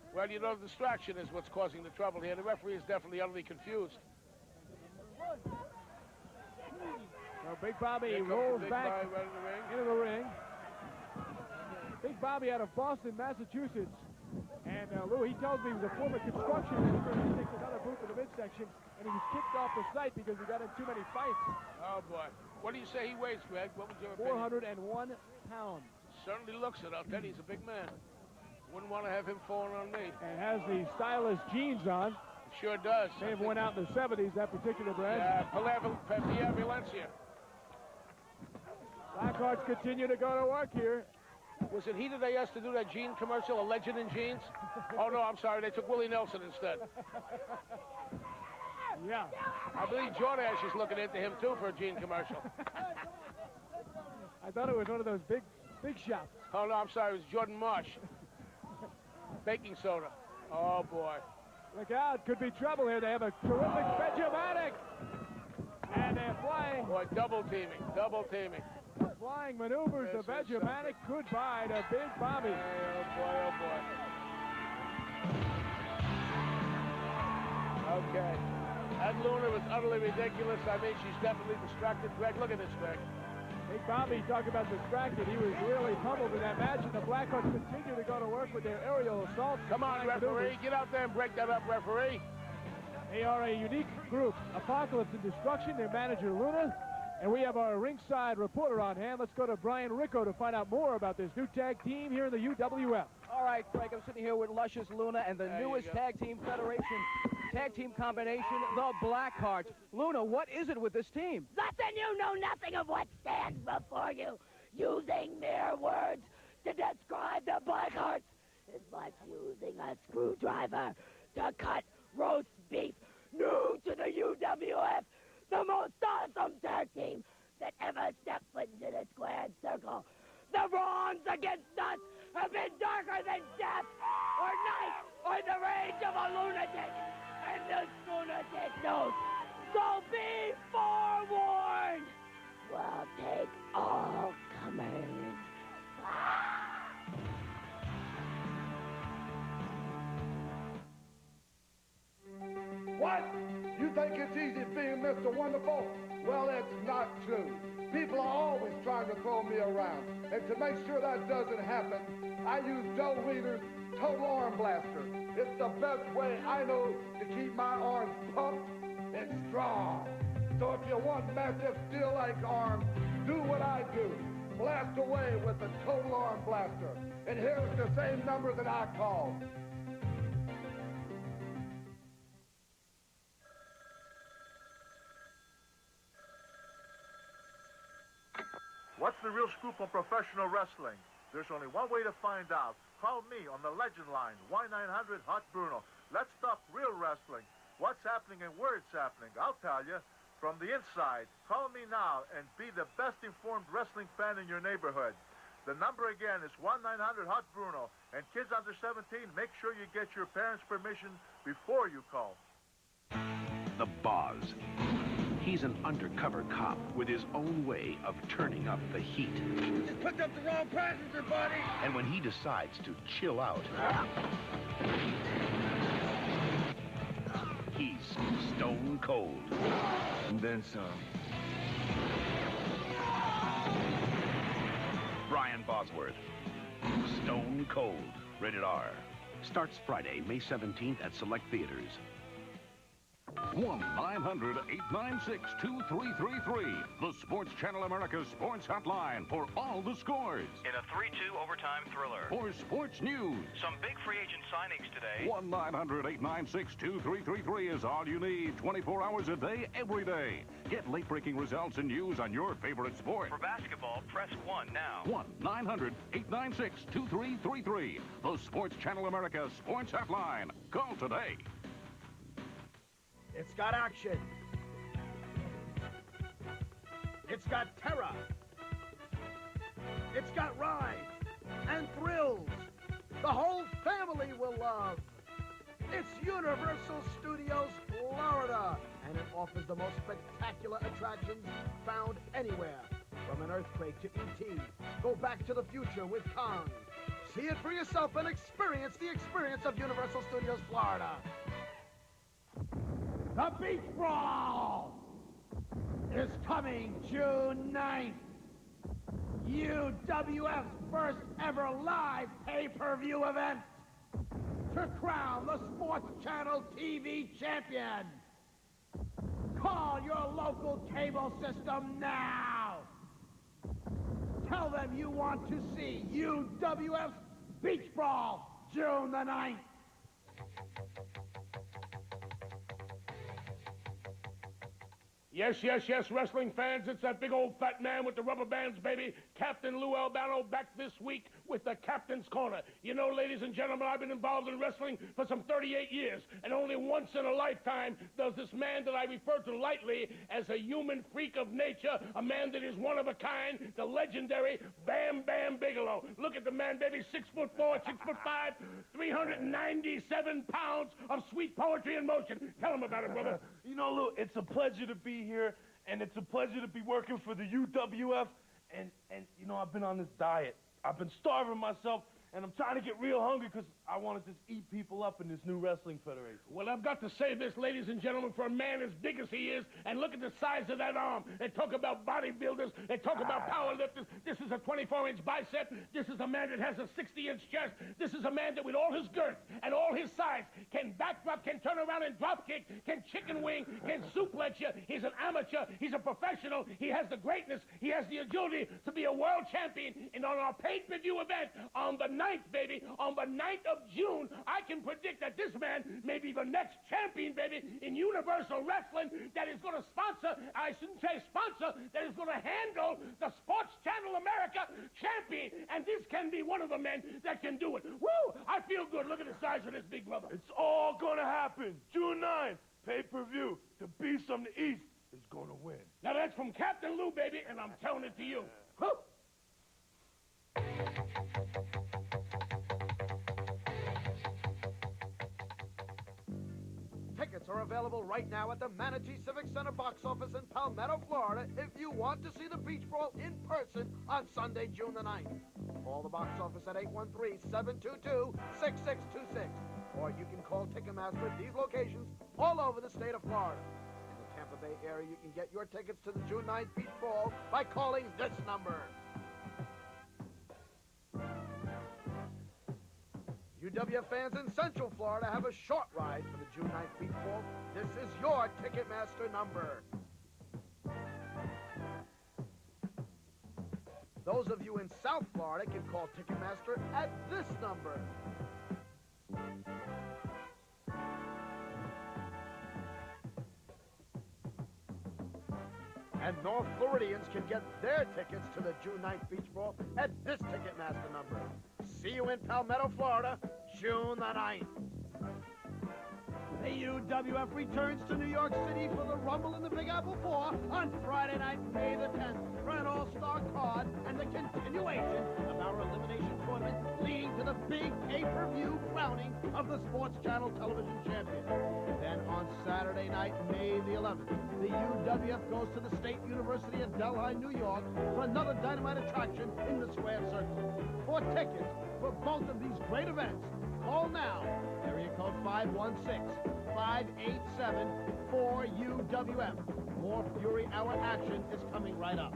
[SPEAKER 2] Well, you know, the distraction is what's causing the trouble here. The referee is definitely utterly confused.
[SPEAKER 1] So Big Bobby
[SPEAKER 2] Here comes
[SPEAKER 1] rolls
[SPEAKER 2] the big
[SPEAKER 1] back
[SPEAKER 2] guy right in the ring.
[SPEAKER 1] into the ring. Big Bobby out of Boston, Massachusetts. And Lou, he tells me he was a former construction worker. He takes another boot to the midsection, and he was kicked off the site because he got in too many fights.
[SPEAKER 2] Oh, boy. What do you say he weighs, Greg? What was your opinion?
[SPEAKER 1] 401 pounds.
[SPEAKER 2] Certainly looks it. I'll tell you, he's a big man. Wouldn't want to have him falling on me.
[SPEAKER 1] And has the stylish jeans on.
[SPEAKER 2] Sure does.
[SPEAKER 1] May have went out in the 70s, that particular brand.
[SPEAKER 2] Pierre Valencia.
[SPEAKER 1] Blackhearts continue to go to work here.
[SPEAKER 2] Was it he that they asked to do that jean commercial, A Legend in Jeans? Oh, no, I'm sorry. They took Willie Nelson instead.
[SPEAKER 1] Yeah.
[SPEAKER 2] I believe Jordache is looking into him, too, for a jean commercial.
[SPEAKER 1] I thought it was one of those big shots.
[SPEAKER 2] Oh, no, I'm sorry. It was Jordan Marsh. Baking soda. Oh, boy.
[SPEAKER 1] Look out. Could be trouble here. They have a terrific Benjamatic. And they're flying.
[SPEAKER 2] Boy, double teaming.
[SPEAKER 1] Flying maneuvers of Benjamatic. Goodbye to Big Bobby.
[SPEAKER 2] Oh, boy. Okay. That Luna was utterly ridiculous. I mean, she's definitely distracted. Greg, look at this, Greg.
[SPEAKER 1] Big Bobby, talk about distracted. He was really pummeled in that match, and the Blackhearts continue to go to work with their aerial assaults.
[SPEAKER 2] Come on, referee. Get out there and break that up, referee.
[SPEAKER 1] They are a unique group. Apocalypse and Destruction, their manager, Luna. And we have our ringside reporter on hand. Let's go to Brian Ricco to find out more about this new tag team here in the UWF.
[SPEAKER 16] All right, Frank, I'm sitting here with Luscious Luna and the newest tag team combination, the Blackhearts. Luna, what is it with this team?
[SPEAKER 6] Listen, you know nothing of what stands before you. Using mere words to describe the Blackhearts is like using a screwdriver to cut roast beef. New to the UWF, the most awesome tag team that ever stepped foot into the squared circle. The wrongs against us have been darker than death, or night, or the rage of a lunatic. And this lunatic knows. So be forewarned. We'll take all comers.
[SPEAKER 14] What? You think it's easy being Mr. Wonderful? Well, it's not true. People are always trying to throw me around. And to make sure that doesn't happen, I use Joe Weider's Total Arm Blaster. It's the best way I know to keep my arms pumped and strong. So if you want massive steel-like arms, do what I do. Blast away with the Total Arm Blaster. And here's the same number that I called.
[SPEAKER 22] What's the real scoop on professional wrestling? There's only one way to find out. Call me on the legend line, Y900 Hot Bruno. Let's talk real wrestling. What's happening and where it's happening, I'll tell you. From the inside, call me now and be the best informed wrestling fan in your neighborhood. The number again is 1-900 Hot Bruno. And kids under 17, make sure you get your parents' permission before you call.
[SPEAKER 18] The Boz. He's an undercover cop with his own way of turning up the heat.
[SPEAKER 14] You just picked up the wrong passenger, buddy.
[SPEAKER 18] And when he decides to chill out, he's stone cold.
[SPEAKER 23] And then some.
[SPEAKER 18] Brian Bosworth. Stone Cold. Rated R.
[SPEAKER 4] Starts Friday, May 17th at select theaters. 1-900-896-2333. The Sports Channel America Sports Hotline for all the scores.
[SPEAKER 5] In a 3-2 overtime thriller.
[SPEAKER 4] For sports news.
[SPEAKER 5] Some big free agent signings today.
[SPEAKER 4] 1-900-896-2333 is all you need. 24 hours a day, every day. Get late-breaking results and news on your favorite sport.
[SPEAKER 5] For basketball, press 1 now.
[SPEAKER 4] 1-900-896-2333. The Sports Channel America Sports Hotline. Call today.
[SPEAKER 3] It's got action. It's got terror. It's got rides and thrills the whole family will love. It's Universal Studios Florida, and it offers the most spectacular attractions found anywhere. From an earthquake to E.T., go back to the future with Kong. See it for yourself and experience the experience of Universal Studios Florida.
[SPEAKER 15] The Beach Brawl is coming June 9th. UWF's first ever live pay-per-view event to crown the Sports Channel TV champion. Call your local cable system now. Tell them you want to see UWF's Beach Brawl June the 9th.
[SPEAKER 2] Yes, yes, yes, wrestling fans, it's that big old fat man with the rubber bands, baby. Captain Lou Albano back this week with the Captain's Corner. You know, ladies and gentlemen, I've been involved in wrestling for some 38 years, and only once in a lifetime does this man that I refer to lightly as a human freak of nature, a man that is one of a kind, the legendary Bam Bam Bigelow. Look at the man, baby, 6'4", 6'5", 397 pounds of sweet poetry in motion. Tell him about it, brother.
[SPEAKER 17] You know, Lou, it's a pleasure to be here, and it's a pleasure to be working for the UWF. And you know, I've been on this diet. I've been starving myself, and I'm trying to get real hungry because I want to just eat people up in this new wrestling federation.
[SPEAKER 2] Well, I've got to say this, ladies and gentlemen, for a man as big as he is, and look at the size of that arm. They talk about bodybuilders. They talk about powerlifters. This is a 24-inch bicep. This is a man that has a 60-inch chest. This is a man that with all his girth and all his size can backdrop, can turn around and drop kick, can chicken wing, can suplex you. He's an amateur. He's a professional. He has the greatness. He has the agility to be a world champion. And on our pay-per-view event on the 9th, baby, on the 9th of June, I can predict that this man may be the next champion, baby, in Universal Wrestling that is going to sponsor, I shouldn't say sponsor, that is going to handle the Sports Channel America champion. And this can be one of the men that can do it. Woo! I feel good. Look at the size of this big brother.
[SPEAKER 17] It's all going to happen. June 9th, pay-per-view. The Beast from the East is going to win.
[SPEAKER 2] Now, that's from Captain Lou, baby, and I'm telling it to you. Woo!
[SPEAKER 3] Tickets are available right now at the Manatee Civic Center box office in Palmetto, Florida, if you want to see the Beach Brawl in person on Sunday, June the 9th. Call the box office at 813-722-6626, or you can call Ticketmaster at these locations all over the state of Florida. In the Tampa Bay area, you can get your tickets to the June 9th Beach Brawl by calling this number. UWF fans in Central Florida have a short ride for the June 9th Beach Brawl. This is your Ticketmaster number. Those of you in South Florida can call Ticketmaster at this number. And North Floridians can get their tickets to the June 9th Beach Brawl at this Ticketmaster number. See you in Palmetto, Florida, June the 9th. The UWF returns to New York City for the Rumble in the Big Apple 4 on Friday night, May the 10th, for an all-star card and the continuation of our elimination tournament leading to the big pay-per-view crowning of the Sports Channel television champion. Then on Saturday night, May the 11th, the UWF goes to the State University of Delhi, New York for another dynamite attraction in the Square Circle. For tickets for both of these great events, call now, area code 516-587-4UWF. More Fury Hour action is coming right up.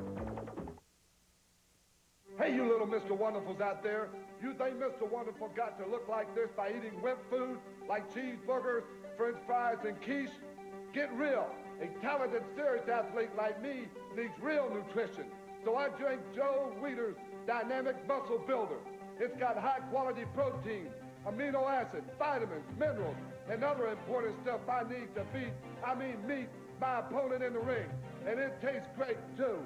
[SPEAKER 12] Hey, you little Mr. Wonderfuls out there, you think Mr. Wonderful got to look like this by eating wimp food like cheeseburgers, french fries, and quiche? Get real. A talented, serious athlete like me needs real nutrition. So I drink Joe Weider's Dynamic Muscle Builder. It's got high-quality protein, amino acids, vitamins, minerals, and other important stuff I need to meet my opponent in the ring. And it tastes great, too.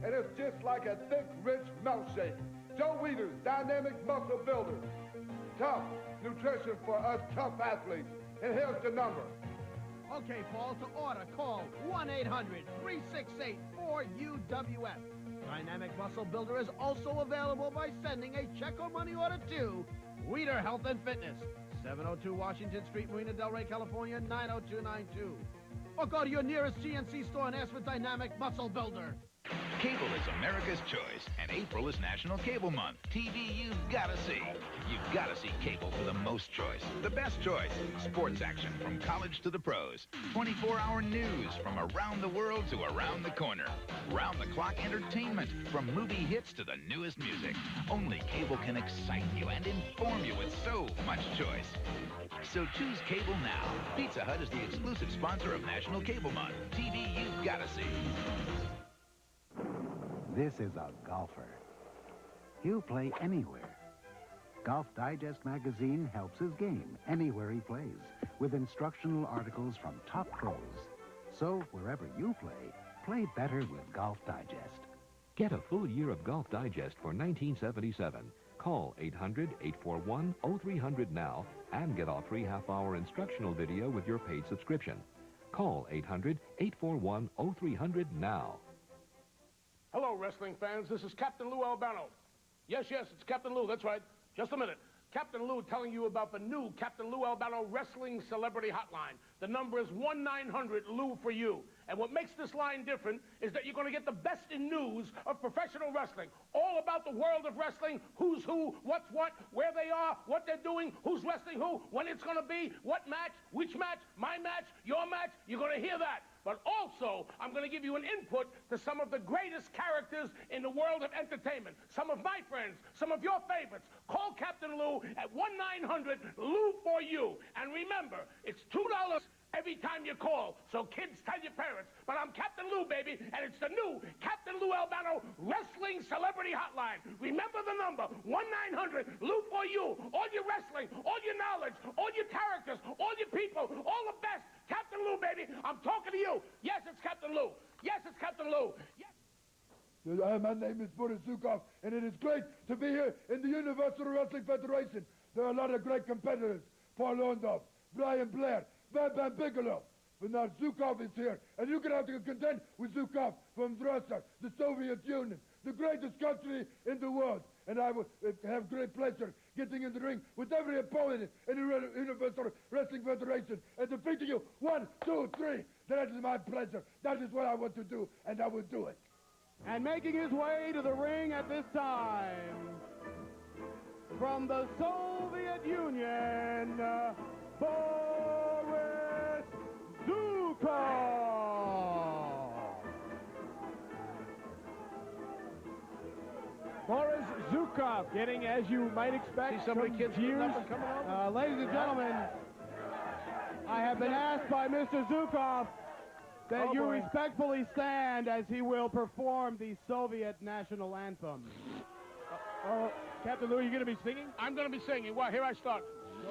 [SPEAKER 12] And it's just like a thick, rich milkshake. Joe Weider's Dynamic Muscle Builder. Tough nutrition for us tough athletes. And here's the number.
[SPEAKER 3] Okay, Paul, to order, call 1-800-368-4UWF. Dynamic Muscle Builder is also available by sending a check or money order to Weider Health and Fitness, 702 Washington Street, Marina Del Rey, California, 90292. Or go to your nearest GNC store and ask for Dynamic Muscle Builder.
[SPEAKER 9] Cable is America's choice, and April is National Cable Month. TV you've got to see. You've got to see cable for the most choice, the best choice. Sports action from college to the pros. 24-hour news from around the world to around the corner. Round-the-clock entertainment from movie hits to the newest music. Only cable can excite you and inform you with so much choice. So choose cable now. Pizza Hut is the exclusive sponsor of National Cable Month. TV you've got to see.
[SPEAKER 7] This is a golfer. He'll play anywhere. Golf Digest magazine helps his game anywhere he plays with instructional articles from top pros. So wherever you play better with Golf Digest.
[SPEAKER 8] Get a full year of Golf Digest for $19.77. Call 800-841-0300 now and get our free half-hour instructional video with your paid subscription. Call 800-841-0300 now.
[SPEAKER 2] Hello, wrestling fans. This is Captain Lou Albano. Yes, it's Captain Lou. That's right. Just a minute. Captain Lou telling you about the new Captain Lou Albano Wrestling Celebrity Hotline. The number is 1-900-LOU-FOR-YOU. And what makes this line different is that you're going to get the best in news of professional wrestling. All about the world of wrestling, who's who, what's what, where they are, what they're doing, who's wrestling who, when it's going to be, what match, which match, my match, your match. You're going to hear that. But also, I'm going to give you an input to some of the greatest characters in the world of entertainment. Some of my friends, some of your favorites. Call Captain Lou at 1-900-LOU-FOR-YOU. And remember, it's $2 every time you call. So kids, tell your parents. But I'm Captain Lou, baby, and it's the new Captain Lou Albano Wrestling Celebrity Hotline. Remember the number, 1-900-LOU-FOR-YOU. All your wrestling, all your knowledge, all your characters, all your people, all the best. Captain Lou, baby, I'm talking to you. Yes, it's Captain Lou. Yes, it's Captain Lou. Yes.
[SPEAKER 23] My name is Boris Zukov, and it is great to be here in the Universal Wrestling Federation. There are a lot of great competitors. Paul Orndorff, Brian Blair, Bam Bam Bigelow. But now Zukov is here, and you're going to have to contend with Zukov from Russia, the Soviet Union, the greatest country in the world. And I will have great pleasure getting in the ring with every opponent in the Universal Wrestling Federation and defeating you 1, 2, 3. That is my pleasure. That is what I want to do, and I will do it.
[SPEAKER 13] And making his way to the ring at this time, from the Soviet Union, Boris Zukov.
[SPEAKER 1] Boris Zukov getting, as you might expect,
[SPEAKER 2] see some of the kids
[SPEAKER 1] years.
[SPEAKER 2] coming on?
[SPEAKER 13] Ladies and gentlemen, I have been asked by Mr. Zukov that you respectfully stand as he will perform the Soviet national anthem.
[SPEAKER 1] Captain Lou, you're going to be singing?
[SPEAKER 2] I'm going to be singing. Well, here I start.
[SPEAKER 1] I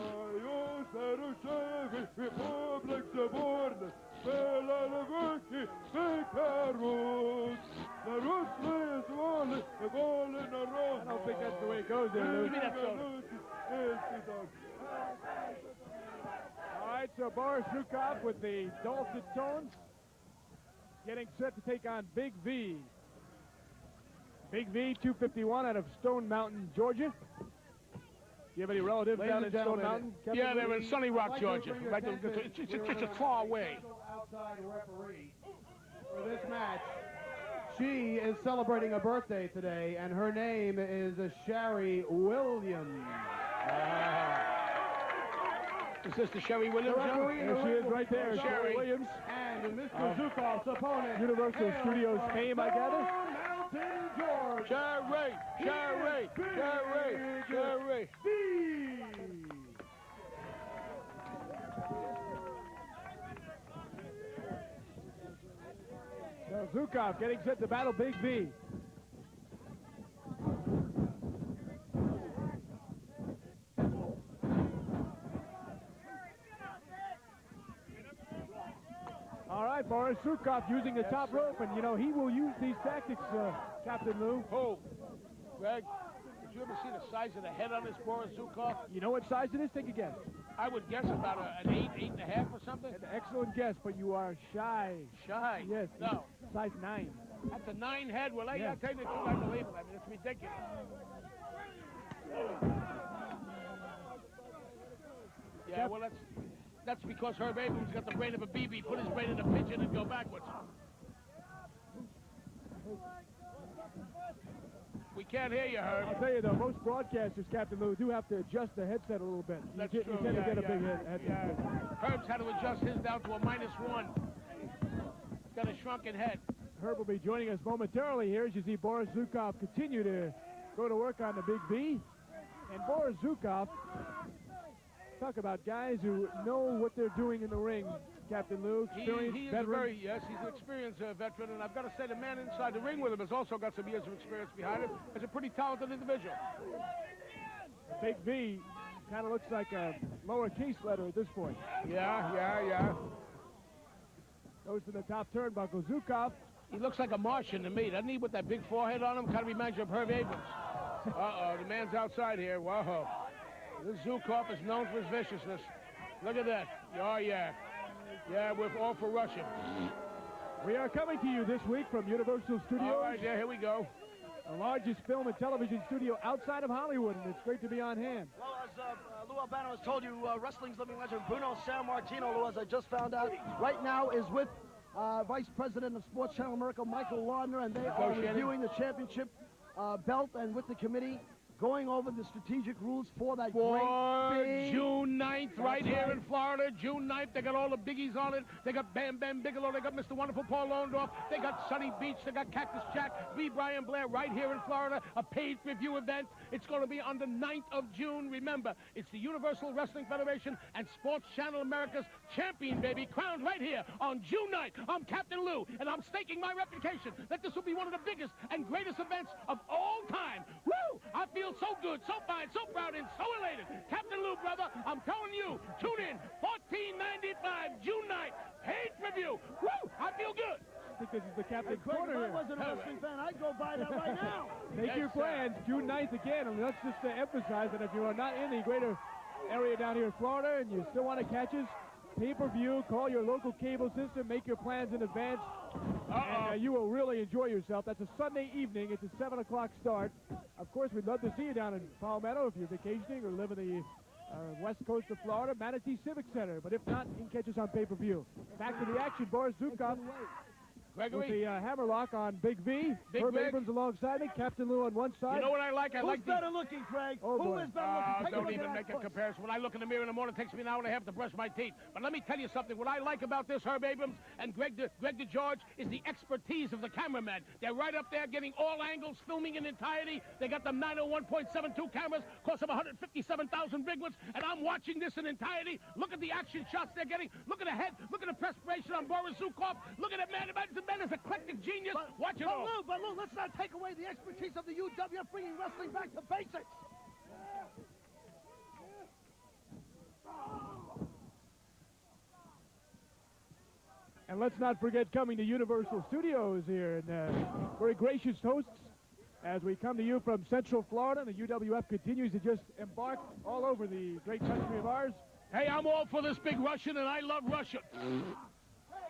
[SPEAKER 1] don't think that's the way it goes there, Lou.
[SPEAKER 2] Give me that soda.
[SPEAKER 1] All right, so Boris Zukov with the dulcet tones getting set to take on Big V. Big V, 251 out of Stone Mountain, Georgia. Do you have any relatives down in Stone Mountain?
[SPEAKER 2] Yeah, they're in Sunny Rock, Georgia. Right, it's a far away.
[SPEAKER 13] Outside referee for this match. She is celebrating a birthday today, and her name is Shari Williams.
[SPEAKER 2] Is this the Sherry Williams?
[SPEAKER 1] There she is right there, Sherry Williams.
[SPEAKER 15] And Mr. Zukov's opponent,
[SPEAKER 1] Universal Studios fame, I gather.
[SPEAKER 15] Mountain George.
[SPEAKER 2] Sherry.
[SPEAKER 1] So Zukov getting set to battle Big V. All right, Boris Zukov using the top rope, and, you know, he will use these tactics, Captain Lou.
[SPEAKER 2] Oh, Greg, did you ever see the size of the head on this Boris Zukov?
[SPEAKER 1] You know what size it is? Take a guess.
[SPEAKER 2] I would guess about an 8.5 or something.
[SPEAKER 1] An excellent guess, but you are shy.
[SPEAKER 2] Shy?
[SPEAKER 1] Yes.
[SPEAKER 2] No.
[SPEAKER 1] Size 9.
[SPEAKER 2] That's a 9 head. Well,
[SPEAKER 1] Yeah.
[SPEAKER 2] I tell you the truth, I believe it. I mean, it's ridiculous. Yeah, well, that's because Herb Abrams got the brain of a BB, put his brain in a pigeon and go backwards. We can't hear you, Herb.
[SPEAKER 1] I'll tell you, though, most broadcasters, Captain Lou, do have to adjust the headset a little bit.
[SPEAKER 2] That's
[SPEAKER 1] you
[SPEAKER 2] true.
[SPEAKER 1] tend to get a big headset.
[SPEAKER 2] Herb's had to adjust his down to a -1. He's got a shrunken head.
[SPEAKER 1] Herb will be joining us momentarily here as you see Boris Zukov continue to go to work on the Big V. And Boris Zukov, talk about guys who know what they're doing in the ring. Captain Lou, experienced
[SPEAKER 2] He is
[SPEAKER 1] veteran.
[SPEAKER 2] he's an experienced veteran, and I've got to say the man inside the ring with him has also got some years of experience behind him. He's a pretty talented individual.
[SPEAKER 1] Big V kind of looks like a lowercase letter at this point.
[SPEAKER 2] Yeah.
[SPEAKER 1] Goes to the top turnbuckle. Zukov.
[SPEAKER 2] He looks like a Martian to me, doesn't he, with that big forehead on him? Kind of reminds you of Herb Abrams. Uh-oh, the man's outside here. Whoa. This Zukov is known for his viciousness. Look at that. Oh, yeah. Yeah, we're all for Russia.
[SPEAKER 1] We are coming to you this week from Universal Studios.
[SPEAKER 2] All right, yeah, here we go.
[SPEAKER 1] The largest film and television studio outside of Hollywood, and it's great to be on hand.
[SPEAKER 3] Well, as Lou Albano has told you, wrestling's living legend Bruno Sammartino, Lou, as I just found out, right now is with Vice President of Sports Channel America, Michael Laudner, and they are reviewing the championship belt, and with the committee, going over the strategic rules for that great big...
[SPEAKER 2] June 9th, right here in Florida. June 9th, they got all the biggies on it. They got Bam Bam Bigelow. They got Mr. Wonderful Paul Orndorff. They got Sunny Beach. They got Cactus Jack. B. Brian Blair right here in Florida. A pay-per-view event. It's going to be on the 9th of June. Remember, it's the Universal Wrestling Federation and Sports Channel America's champion, baby, crowned right here on June 9th. I'm Captain Lou, and I'm staking my reputation that this will be one of the biggest and greatest events of all time. Woo! I feel so good, so fine, so proud, and so elated. Captain Lou, brother, I'm telling you, tune in, $14.95, June 9th, pay-per-view. Woo! I feel good.
[SPEAKER 1] I think this is the captain's
[SPEAKER 3] Craig,
[SPEAKER 1] corner
[SPEAKER 3] if I
[SPEAKER 1] here.
[SPEAKER 3] wasn't a wrestling fan, I'd go buy that right now.
[SPEAKER 1] Make your plans, June 9th again, and let's just emphasize that if you are not in the greater area down here in Florida and you still want to catch us, pay-per-view, call your local cable system, make your plans in advance, and you will really enjoy yourself. That's a Sunday evening. It's a 7 o'clock start. Of course, we'd love to see you down in Palmetto if you're vacationing or live in the west coast of Florida, Manatee Civic Center. But if not, you can catch us on pay-per-view. Back to the action, Boris Zukov.
[SPEAKER 2] Gregory.
[SPEAKER 1] With the hammerlock on Big V. Herb Abrams alongside me, Captain Lou on one side.
[SPEAKER 2] You know what I like?
[SPEAKER 3] Who's better looking, Craig?
[SPEAKER 1] Oh,
[SPEAKER 3] Who is better looking? Take a
[SPEAKER 2] Don't
[SPEAKER 3] look
[SPEAKER 2] even
[SPEAKER 3] at
[SPEAKER 2] make
[SPEAKER 3] that
[SPEAKER 2] a comparison. When I look in the mirror in the morning, it takes me an hour and a half to brush my teeth. But let me tell you something. What I like about this, Herb Abrams and Greg DeGeorge, is the expertise of the cameramen. They're right up there getting all angles, filming in entirety. They got them 901.72 cameras, cost them 157,000 big ones, and I'm watching this in entirety. Look at the action shots they're getting. Look at the head. Look at the perspiration on Boris Zukov. Look at it, man. The man is eclectic genius. Watch it all.
[SPEAKER 3] But Lou, let's not take away the expertise of the UWF, bringing wrestling back to basics.
[SPEAKER 1] And let's not forget coming to Universal Studios here, and very gracious hosts as we come to you from Central Florida. The UWF continues to just embark all over the great country of ours.
[SPEAKER 2] Hey, I'm all for this big Russian, and I love Russia.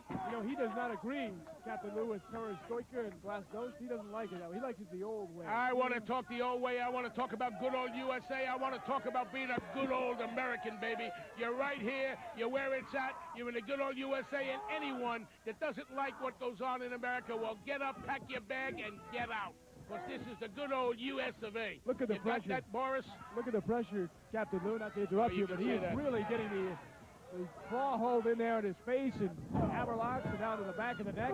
[SPEAKER 1] You know, he does not agree, Captain Lou, with Perestroika and Glasnost. He doesn't like it that way. He likes it the old way.
[SPEAKER 2] I want to talk the old way. I want to talk about good old USA. I want to talk about being a good old American, baby. You're right here. You're where it's at. You're in the good old USA, and anyone that doesn't like what goes on in America, well, get up, pack your bag, and get out. because this is the good old U.S. of A.
[SPEAKER 1] Look at the pressure.
[SPEAKER 2] Got that, Boris?
[SPEAKER 1] Look at the pressure, Captain Lou, not to interrupt you, but he is really getting the claw hold in there in his face and hammerlocks and down to the back of the neck.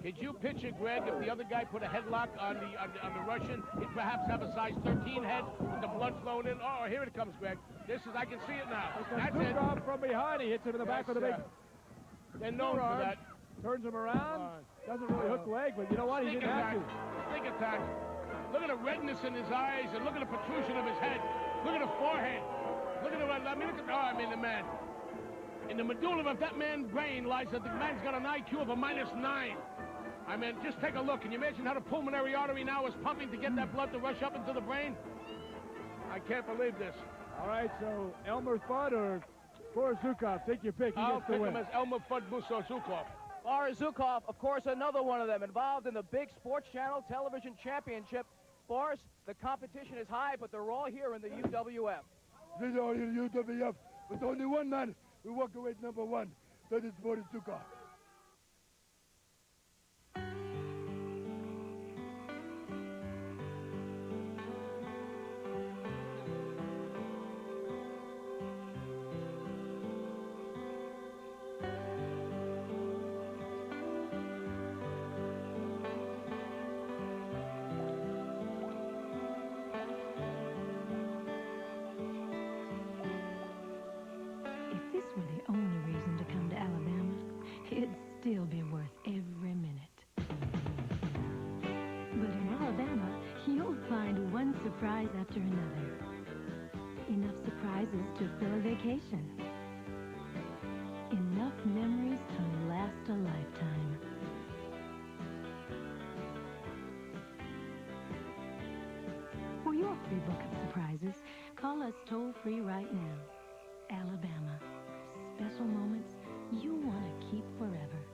[SPEAKER 2] Could you picture, Greg, if the other guy put a headlock on the Russian, he'd perhaps have a size 13 head with the blood flowing in? Oh, here it comes, Greg. I can see it now. That's it.
[SPEAKER 1] From behind, he hits him in the back with a big...
[SPEAKER 2] They're known for that.
[SPEAKER 1] Turns him around. Doesn't really hook the leg, but you know what? He didn't have to.
[SPEAKER 2] Sneak attack. Look at the redness in his eyes, and look at the protrusion of his head. Look at the forehead. Look at the... the man. In the medulla of that man's brain lies that the man's got an IQ of a -9. I mean, just take a look. Can you imagine how the pulmonary artery now is pumping to get that blood to rush up into the brain? I can't believe this.
[SPEAKER 1] All right, so Elmer Fudd or Boris Zukov, take your pick.
[SPEAKER 2] I'll pick him as Elmer Fudd Busso Zukov.
[SPEAKER 16] Boris Zukov, of course, another one of them involved in the big Sports Channel Television Championship. Boris, the competition is high, but they're all here in the UWF.
[SPEAKER 23] They're all here in the UWF, but only one man will walk away at number one. That is Boris Zukov.
[SPEAKER 10] Still be worth every minute. But in Alabama, you'll find one surprise after another. Enough surprises to fill a vacation. Enough memories to last a lifetime. For your free book of surprises, call us toll-free right now. Alabama. Special moments you want to keep forever.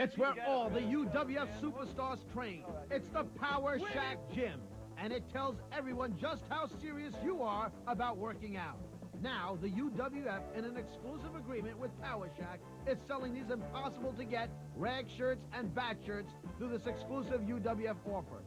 [SPEAKER 3] It's where all the UWF superstars train. It's the Power Shack Gym, and it tells everyone just how serious you are about working out. Now, the UWF, in an exclusive agreement with Power Shack, is selling these impossible-to-get rag shirts and bat shirts through this exclusive UWF offer.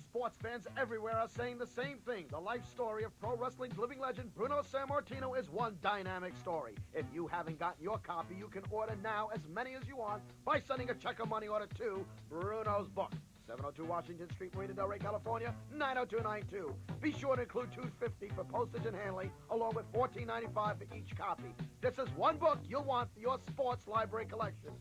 [SPEAKER 3] Sports fans everywhere are saying the same thing. The life story of pro wrestling's living legend Bruno Sammartino is one dynamic story. If you haven't gotten your copy, you can order now as many as you want by sending a check or money order to Bruno's Book, 702 Washington Street, Marina Del Rey, California, 90292. Be sure to include $2.50 for postage and handling, along with $14.95 for each copy. This is one book you'll want for your sports library collection.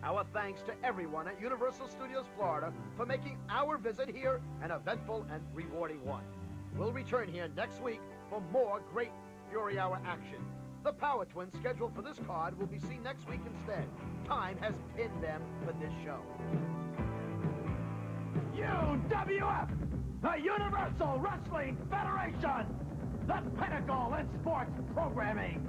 [SPEAKER 3] Our thanks to everyone at Universal Studios Florida for making our visit here an eventful and rewarding one. We'll return here next week for more great Fury Hour action. The Power Twins scheduled for this card will be seen next week instead. Time has pinned them for this show.
[SPEAKER 15] UWF, the Universal Wrestling Federation, the pinnacle in sports programming.